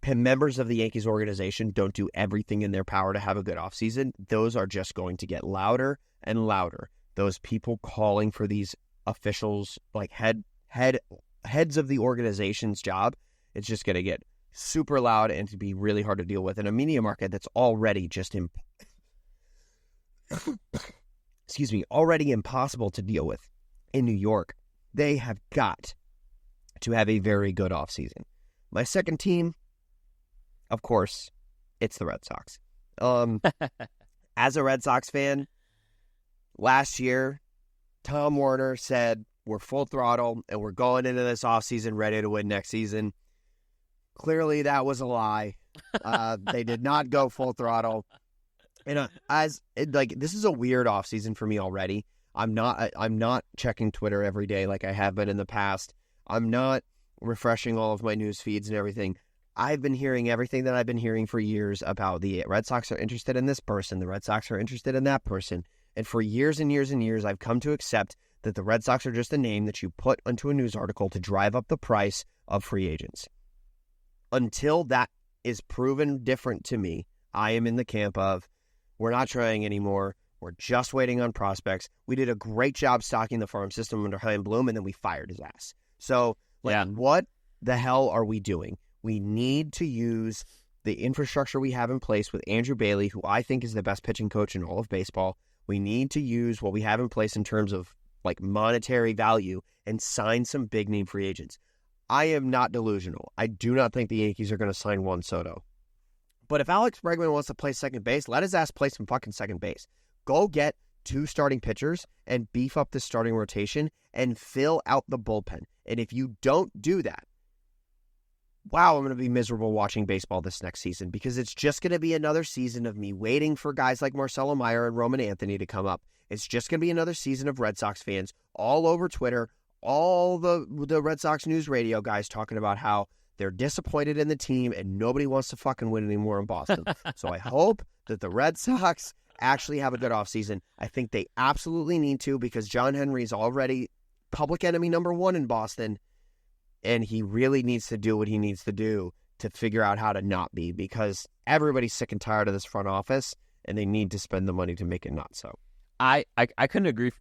members of the Yankees organization don't do everything in their power to have a good offseason, those are just going to get louder and louder. Those people calling for these officials, like heads of the organization's job, it's just going to get super loud and to be really hard to deal with in a media market that's already just already impossible to deal with in New York. They have got to have a very good offseason. My second team, of course, it's the Red Sox. As a Red Sox fan, last year, Tom Werner said, we're full throttle and we're going into this offseason ready to win next season. Clearly, that was a lie. They did not go full throttle. And this is a weird offseason for me already. I'm not checking Twitter every day like I have been in the past. I'm not refreshing all of my news feeds and everything. I've been hearing everything that I've been hearing for years about the Red Sox are interested in this person. The Red Sox are interested in that person. And for years and years and years, I've come to accept that the Red Sox are just a name that you put into a news article to drive up the price of free agents. Until that is proven different to me, I am in the camp of, we're not trying anymore. We're just waiting on prospects. We did a great job stocking the farm system under Chaim Bloom, and then we fired his ass. So, What the hell are we doing? We need to use the infrastructure we have in place with Andrew Bailey, who I think is the best pitching coach in all of baseball. We need to use what we have in place in terms of like monetary value and sign some big name free agents. I am not delusional. I do not think the Yankees are going to sign Juan Soto. But if Alex Bregman wants to play second base, let his ass play some fucking second base. Go get 2 starting pitchers and beef up the starting rotation and fill out the bullpen. And if you don't do that, wow, I'm going to be miserable watching baseball this next season, because it's just going to be another season of me waiting for guys like Marcelo Meyer and Roman Anthony to come up. It's just going to be another season of Red Sox fans all over Twitter, all the Red Sox news radio guys talking about how they're disappointed in the team and nobody wants to fucking win anymore in Boston. So I hope that the Red Sox actually have a good offseason. I think they absolutely need to, because John Henry is already public enemy number 1 in Boston, and he really needs to do what he needs to do to figure out how to not be, because everybody's sick and tired of this front office, and they need to spend the money to make it not so. I couldn't agree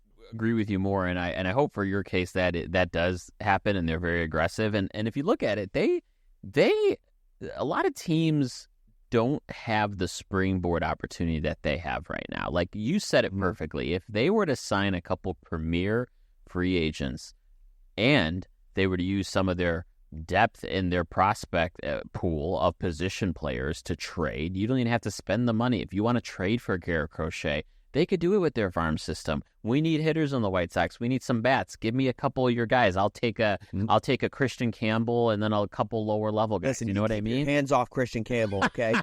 with you more, and I hope for your case that that does happen, and they're very aggressive. And if you look at it, they a lot of teams don't have the springboard opportunity that they have right now. Like you said it perfectly. If they were to sign a couple premier free agents and they were to use some of their depth in their prospect pool of position players to trade, you don't even have to spend the money. If you want to trade for Garrett Crochet, they could do it with their farm system. We need hitters on the White Sox. We need some bats. Give me a couple of your guys. I'll take a Christian Campbell and then a couple lower level guys. Listen, you know what I mean? Hands off Christian Campbell, okay?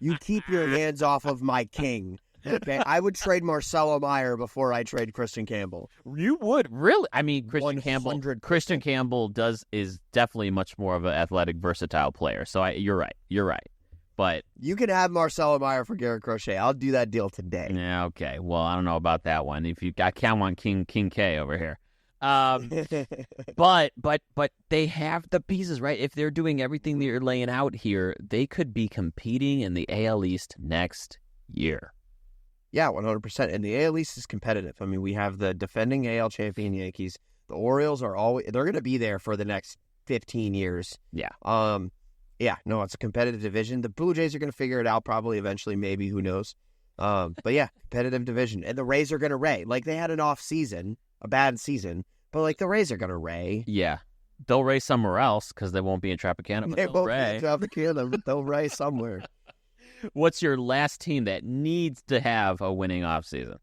You keep your hands off of my king. Okay, I would trade Marcelo Meyer before I trade Christian Campbell. You would really? I mean, Christian 100%. Campbell is definitely much more of an athletic, versatile player. So you're right. But you can have Marcelo Meyer for Garrett Crochet. I'll do that deal today. Yeah, okay. Well, I don't know about that one. If you got count on King K over here. But they have the pieces, right? If they're doing everything that you're laying out here, they could be competing in the AL East next year. Yeah, 100%. And the AL East is competitive. I mean, we have the defending AL champion Yankees. The Orioles they're going to be there for the next 15 years. Yeah. Yeah, no, it's a competitive division. The Blue Jays are going to figure it out probably eventually, maybe, who knows. But yeah, competitive division. And the Rays are going to Ray. Like, they had an off season, a bad season, but like the Rays are going to Ray. Yeah. They'll Ray somewhere else because they won't be in Tropicana. But they won't Ray. be in Tropicana, but they'll Ray somewhere. What's your last team that needs to have a winning offseason?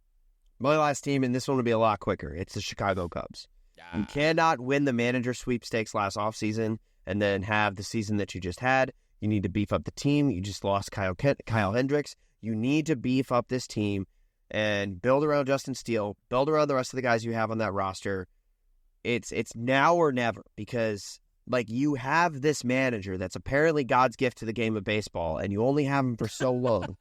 My last team, and this one will be a lot quicker, it's the Chicago Cubs. You cannot win the manager sweepstakes last offseason and then have the season that you just had. You need to beef up the team. You just lost Kyle Hendricks. You need to beef up this team and build around Justin Steele, build around the rest of the guys you have on that roster. It's now or never, because like you have this manager that's apparently God's gift to the game of baseball, and you only have him for so long.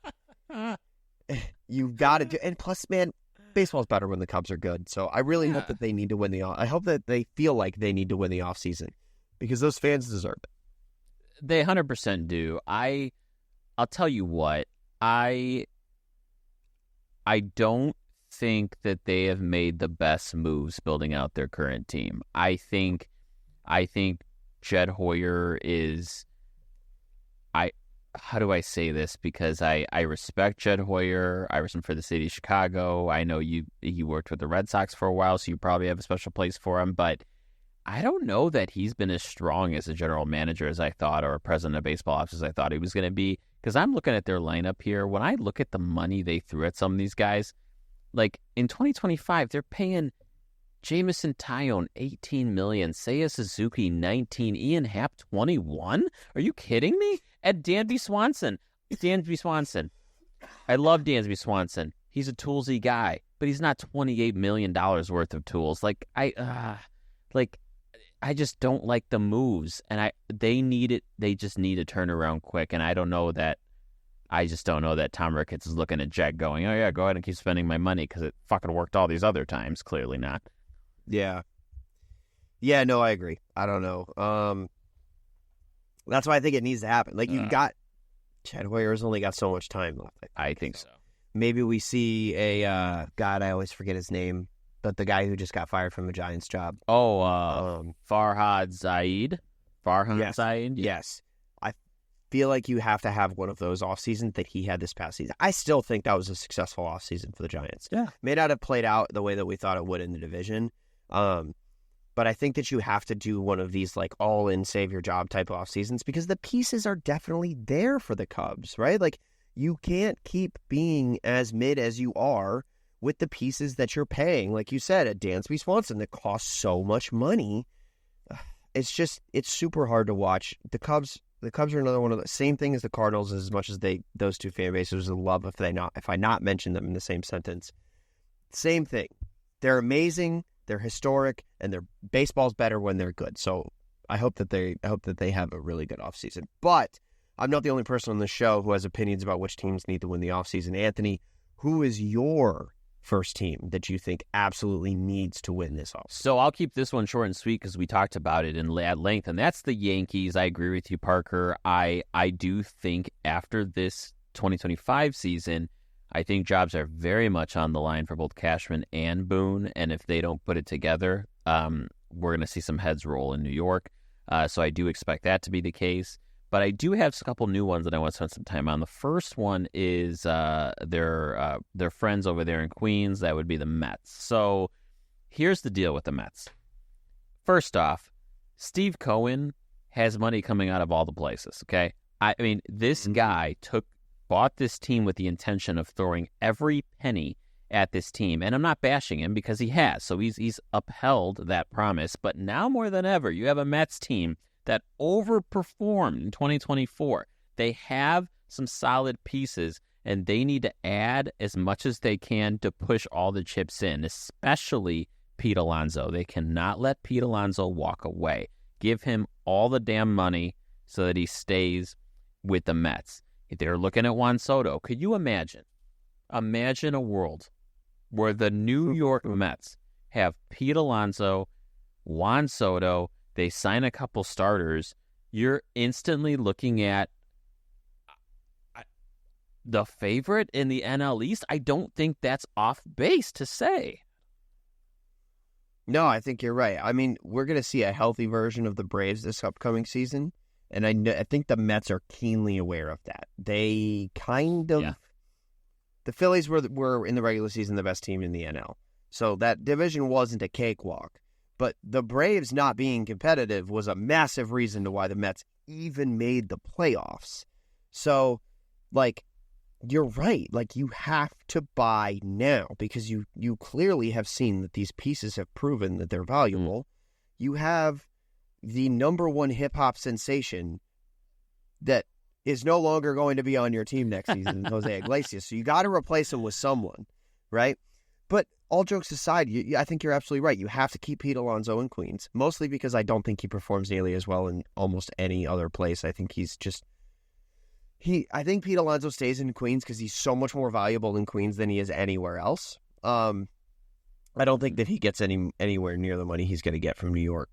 You've got to do, and plus, man, baseball's better when the Cubs are good. So I really hope that they need to win I hope that they feel like they need to win the offseason, because those fans deserve it. They 100% do. I'll tell you what, I don't think that they have made the best moves building out their current team. I think Jed Hoyer is, how do I say this? Because I respect Jed Hoyer. I respect him for the city of Chicago. I know he worked with the Red Sox for a while, so you probably have a special place for him. But I don't know that he's been as strong as a general manager as I thought, or a president of baseball ops as I thought he was going to be. Because I'm looking at their lineup here. When I look at the money they threw at some of these guys, like in 2025, they're paying Jameson Taillon $18 million, Seiya Suzuki $19 million, Ian Happ $21 million. Are you kidding me? And Dansby Swanson. I love Dansby Swanson. He's a toolsy guy, but he's not $28 million worth of tools. I just don't like the moves, and they need it. They just need to turn around quick, and I just don't know that Tom Ricketts is looking at Jed going, oh yeah, go ahead and keep spending my money because it fucking worked all these other times. Clearly not. Yeah. Yeah, no, I agree. I don't know. That's why I think it needs to happen. Like, you've got Jed Hoyer's only got so much time left. I think so. Maybe we see a God, I always forget his name, but the guy who just got fired from the Giants job. Farhad Zaid. Yes. Zaid. Yes. feel like you have to have one of those off seasons that he had this past season. I still think that was a successful off season for the Giants. Yeah. May not have played out the way that we thought it would in the division. But I think that you have to do one of these like all in save your job type off seasons because the pieces are definitely there for the Cubs, right? Like you can't keep being as mid as you are with the pieces that you're paying. Like you said, a Dansby Swanson that costs so much money. It's super hard to watch. The Cubs are another one of the same thing as the Cardinals, as much as those two fan bases would love if I not mention them in the same sentence. Same thing. They're amazing. They're historic, and their baseball's better when they're good. So I hope that they have a really good offseason. But I'm not the only person on the show who has opinions about which teams need to win the offseason. Anthony, who is your first team that you think absolutely needs to win this offseason? So I'll keep this one short and sweet because we talked about it at length, and that's the Yankees. I agree with you, Parker. I do think after this 2025 season, I think jobs are very much on the line for both Cashman and Boone, and if they don't put it together, we're going to see some heads roll in New York. So I do expect that to be the case. But I do have a couple new ones that I want to spend some time on. The first one is their friends over there in Queens. That would be the Mets. So here's the deal with the Mets. First off, Steve Cohen has money coming out of all the places, okay? I mean, this guy bought this team with the intention of throwing every penny at this team. And I'm not bashing him because he has. So he's upheld that promise. But now more than ever, you have a Mets team that overperformed in 2024. They have some solid pieces, and they need to add as much as they can to push all the chips in, especially Pete Alonso. They cannot let Pete Alonso walk away. Give him all the damn money so that he stays with the Mets. If they're looking at Juan Soto, could you imagine a world where the New York Mets have Pete Alonso, Juan Soto, they sign a couple starters, you're instantly looking at the favorite in the NL East? I don't think that's off base to say. No, I think you're right. I mean, we're going to see a healthy version of the Braves this upcoming season. And I think the Mets are keenly aware of that. They kind of... Yeah. The Phillies were in the regular season the best team in the NL. So that division wasn't a cakewalk. But the Braves not being competitive was a massive reason to why the Mets even made the playoffs. So, like, you're right. Like, you have to buy now because you clearly have seen that these pieces have proven that they're valuable. You have the number one hip-hop sensation that is no longer going to be on your team next season, Jose Iglesias. So you got to replace him with someone, right? But all jokes aside, I think you're absolutely right. You have to keep Pete Alonso in Queens, mostly because I don't think he performs nearly as well in almost any other place. I think he's just... I think Pete Alonso stays in Queens because he's so much more valuable in Queens than he is anywhere else. I don't think that he gets anywhere near the money he's going to get from New York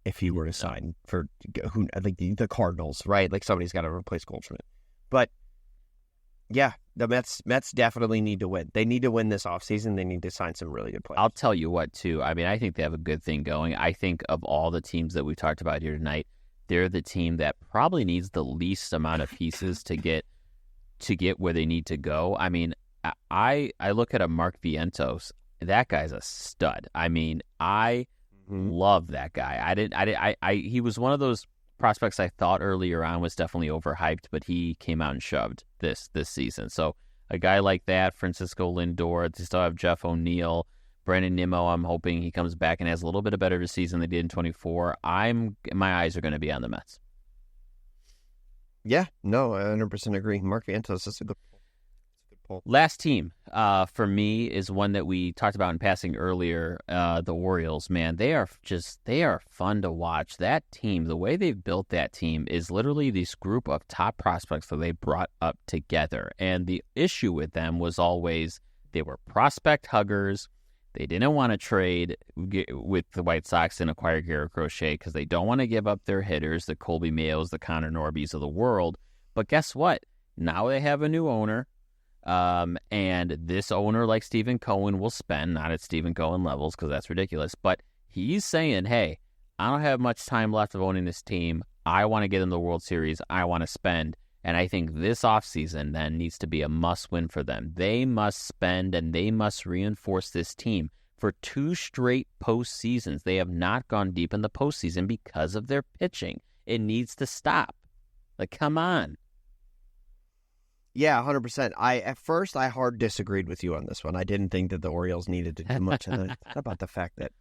if he were to sign for I think the Cardinals, right? Like somebody's got to replace Goldschmidt. But yeah, the Mets definitely need to win. They need to win this offseason. They need to sign some really good players. I'll tell you what, too. I mean, I think they have a good thing going. I think of all the teams that we talked about here tonight, they're the team that probably needs the least amount of pieces to get where they need to go. I mean, I look at a Mark Vientos. That guy's a stud. I mean, I love that guy. He was one of those prospects I thought earlier on was definitely overhyped, but he came out and shoved this season. So a guy like that, Francisco Lindor, they still have Jeff O'Neill, Brandon Nimmo. I'm hoping he comes back and has a little bit of better of a season than they did in 24. My eyes are going to be on the Mets. Yeah, no, I 100% agree. Mark Vientos is a good pull. Last team for me is one that we talked about in passing earlier, the Orioles. Man, they are fun to watch. That team, the way they've built that team is literally this group of top prospects that they brought up together. And the issue with them was always they were prospect huggers. They didn't want to trade with the White Sox and acquire Garrett Crochet because they don't want to give up their hitters, the Colby Mayos, the Connor Norbys of the world. But guess what? Now they have a new owner. And this owner, like Stephen Cohen, will spend, not at Stephen Cohen levels because that's ridiculous, but he's saying, hey, I don't have much time left of owning this team. I want to get in the World Series. I want to spend. And I think this offseason then needs to be a must-win for them. They must spend and they must reinforce this team. For 2 straight postseasons, they have not gone deep in the postseason because of their pitching. It needs to stop. Like, come on. Yeah, 100%. At first, I hard disagreed with you on this one. I didn't think that the Orioles needed to do much. And I thought about the fact that,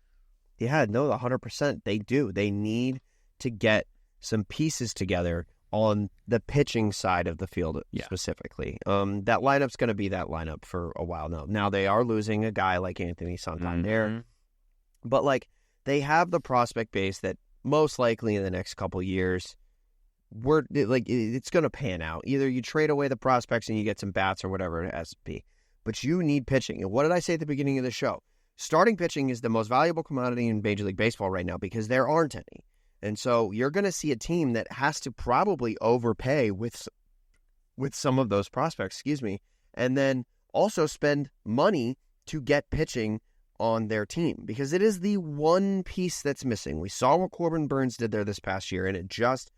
100%. They do. They need to get some pieces together on the pitching side of the field specifically. That lineup's going to be that lineup for a while now. Now, they are losing a guy like Anthony Santander. But, like, they have the prospect base that most likely in the next couple years, it's going to pan out. Either you trade away the prospects and you get some bats or whatever it has to be. But you need pitching. And what did I say at the beginning of the show? Starting pitching is the most valuable commodity in Major League Baseball right now because there aren't any. And so you're going to see a team that has to probably overpay with some of those prospects, and then also spend money to get pitching on their team because it is the one piece that's missing. We saw what Corbin Burns did there this past year, and it just,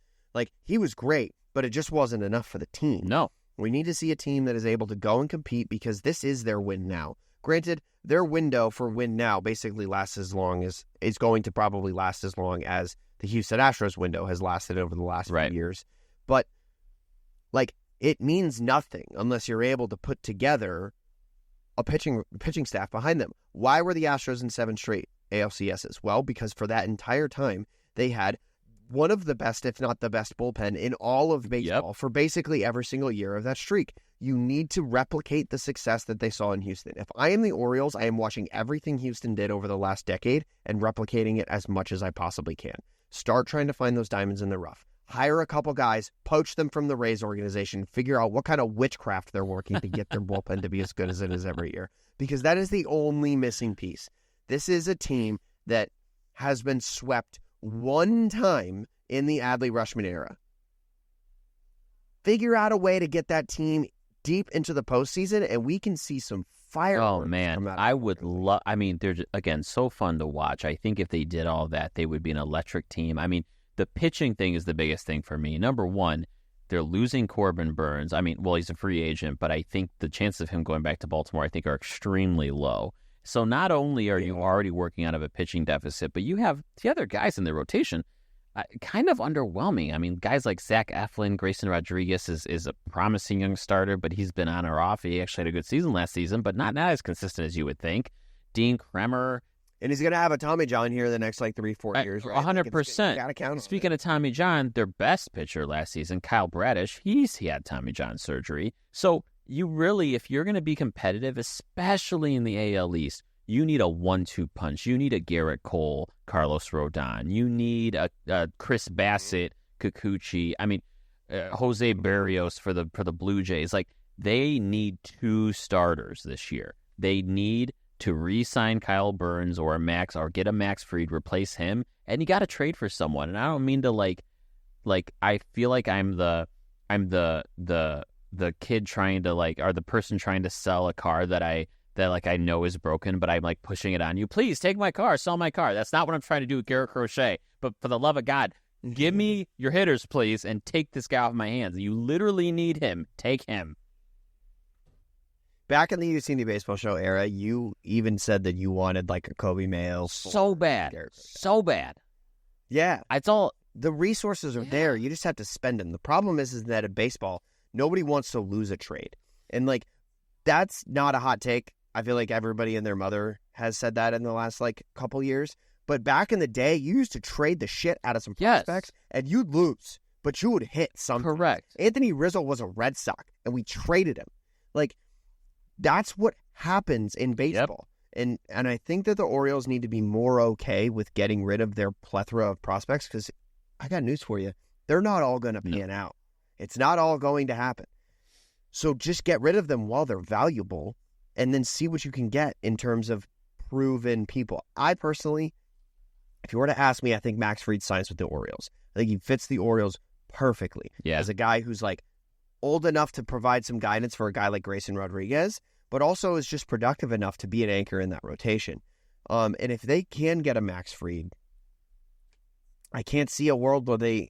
he was great, but it just wasn't enough for the team. No. We need to see a team that is able to go and compete because this is their win now. Granted, their window for win now basically is going to probably last as long as the Houston Astros window has lasted over the last few years. But, it means nothing unless you're able to put together a pitching staff behind them. Why were the Astros in 7 straight ALCSs? Well, because for that entire time, they had one of the best, if not the best, bullpen in all of baseball for basically every single year of that streak. You need to replicate the success that they saw in Houston. If I am the Orioles, I am watching everything Houston did over the last decade and replicating it as much as I possibly can. Start trying to find those diamonds in the rough. Hire a couple guys, poach them from the Rays organization, figure out what kind of witchcraft they're working to get their bullpen to be as good as it is every year. Because that is the only missing piece. This is a team that has been swept one time in the Adley Rutschman era. Figure out a way to get that team deep into the postseason, and we can see some fireworks. Oh, man. I would love... they're, again, so fun to watch. I think if they did all that, they would be an electric team. The pitching thing is the biggest thing for me. Number one, they're losing Corbin Burns. He's a free agent, but I think the chances of him going back to Baltimore, I think, are extremely low. So not only are you already working out of a pitching deficit, but you have the other guys in the rotation kind of underwhelming. Guys like Zach Eflin, Grayson Rodriguez is a promising young starter, but he's been on or off. He actually had a good season last season, but not as consistent as you would think. Dean Kremer. And he's going to have a Tommy John here the next 3-4 years, right? 100%. Gotta count. Speaking of Tommy John, their best pitcher last season, Kyle Bradish, he had Tommy John surgery. So you really, if you're going to be competitive, especially in the AL East, you need a 1-2 punch. You need a Garrett Cole, Carlos Rodon. You need a Chris Bassett, Kikuchi. Jose Barrios for the Blue Jays. They need 2 starters this year. They need to re-sign Kyle Burns or get a Max Fried, replace him, and you got to trade for someone. And I don't mean to I feel like I'm the kid trying to or the person trying to sell a car that I know is broken, but I'm pushing it on you. Please take my car, sell my car. That's not what I'm trying to do with Garrett Crochet. But for the love of God, give me your hitters, please, and take this guy off my hands. You literally need him. Take him. Back in the UCD Baseball Show era, you even said that you wanted a Kobe Mayo. So bad. So bad. Yeah. It's all... The resources are there. You just have to spend them. The problem is that in baseball, nobody wants to lose a trade. And, that's not a hot take. I feel like everybody and their mother has said that in the last, couple years. But back in the day, you used to trade the shit out of some prospects, and you'd lose, but you would hit something. Correct. Anthony Rizzo was a Red Sox, and we traded him. That's what happens in baseball. Yep. And I think that the Orioles need to be more okay with getting rid of their plethora of prospects because I got news for you. They're not all going to pan out. It's not all going to happen. So just get rid of them while they're valuable and then see what you can get in terms of proven people. I personally, if you were to ask me, I think Max Fried signs with the Orioles. I think he fits the Orioles perfectly. Yeah. As a guy who's old enough to provide some guidance for a guy like Grayson Rodriguez, but also is just productive enough to be an anchor in that rotation. And if they can get a Max Fried, I can't see a world where they,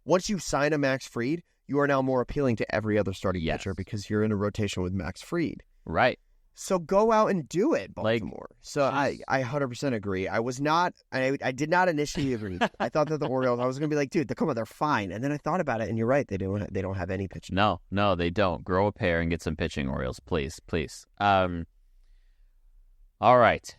once you sign a Max Fried, you are now more appealing to every other starting pitcher because you're in a rotation with Max Fried. Right. So go out and do it, Baltimore. I 100% agree. I did not initially agree. I thought that the Orioles, I was going to be like, dude, come on, they're fine. And then I thought about it, and you're right. They don't have any pitching. No, they don't. Grow a pair and get some pitching, Orioles, please. All right.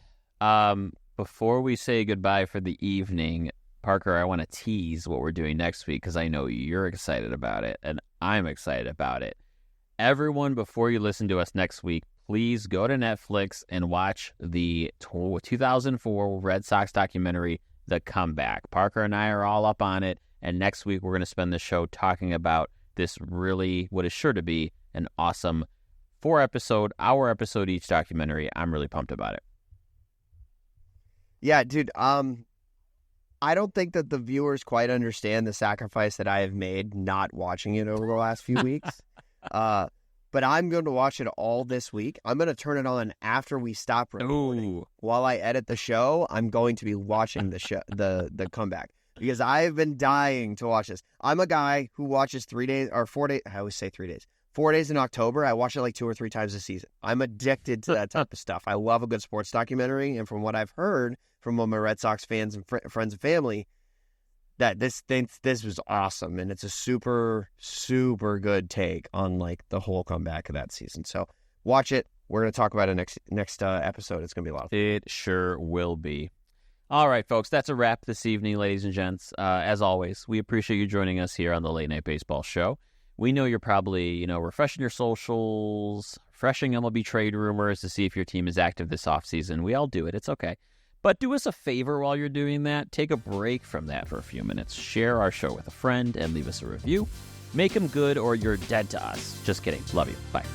Before we say goodbye for the evening, Parker, I want to tease what we're doing next week because I know you're excited about it, and I'm excited about it. Everyone, before you listen to us next week, please go to Netflix and watch the 2004 Red Sox documentary, The Comeback. Parker and I are all up on it, and next week we're going to spend the show talking about this really, what is sure to be an awesome 4-hour episode each documentary. I'm really pumped about it. Yeah, dude, I don't think that the viewers quite understand the sacrifice that I have made not watching it over the last few weeks. But I'm going to watch it all this week. I'm going to turn it on after we stop recording. Ooh. While I edit the show, I'm going to be watching the show, the comeback, because I've been dying to watch this. I'm a guy who watches 4 days. I always say 3 days. 4 days in October. I watch it like 2 or 3 times a season. I'm addicted to that type of stuff. I love a good sports documentary, and from what I've heard from all my Red Sox fans and friends and family, that this was awesome, and it's a super, super good take on like the whole comeback of that season. So watch it. We're going to talk about it next episode. It's going to be a lot of fun. It sure will be. All right, folks, that's a wrap this evening, ladies and gents. As always, we appreciate you joining us here on the Late Night Baseball Show. We know you're probably, refreshing your socials, refreshing MLB trade rumors to see if your team is active this offseason. We all do it. It's okay. But do us a favor while you're doing that. Take a break from that for a few minutes. Share our show with a friend and leave us a review. Make them good or you're dead to us. Just kidding. Love you. Bye.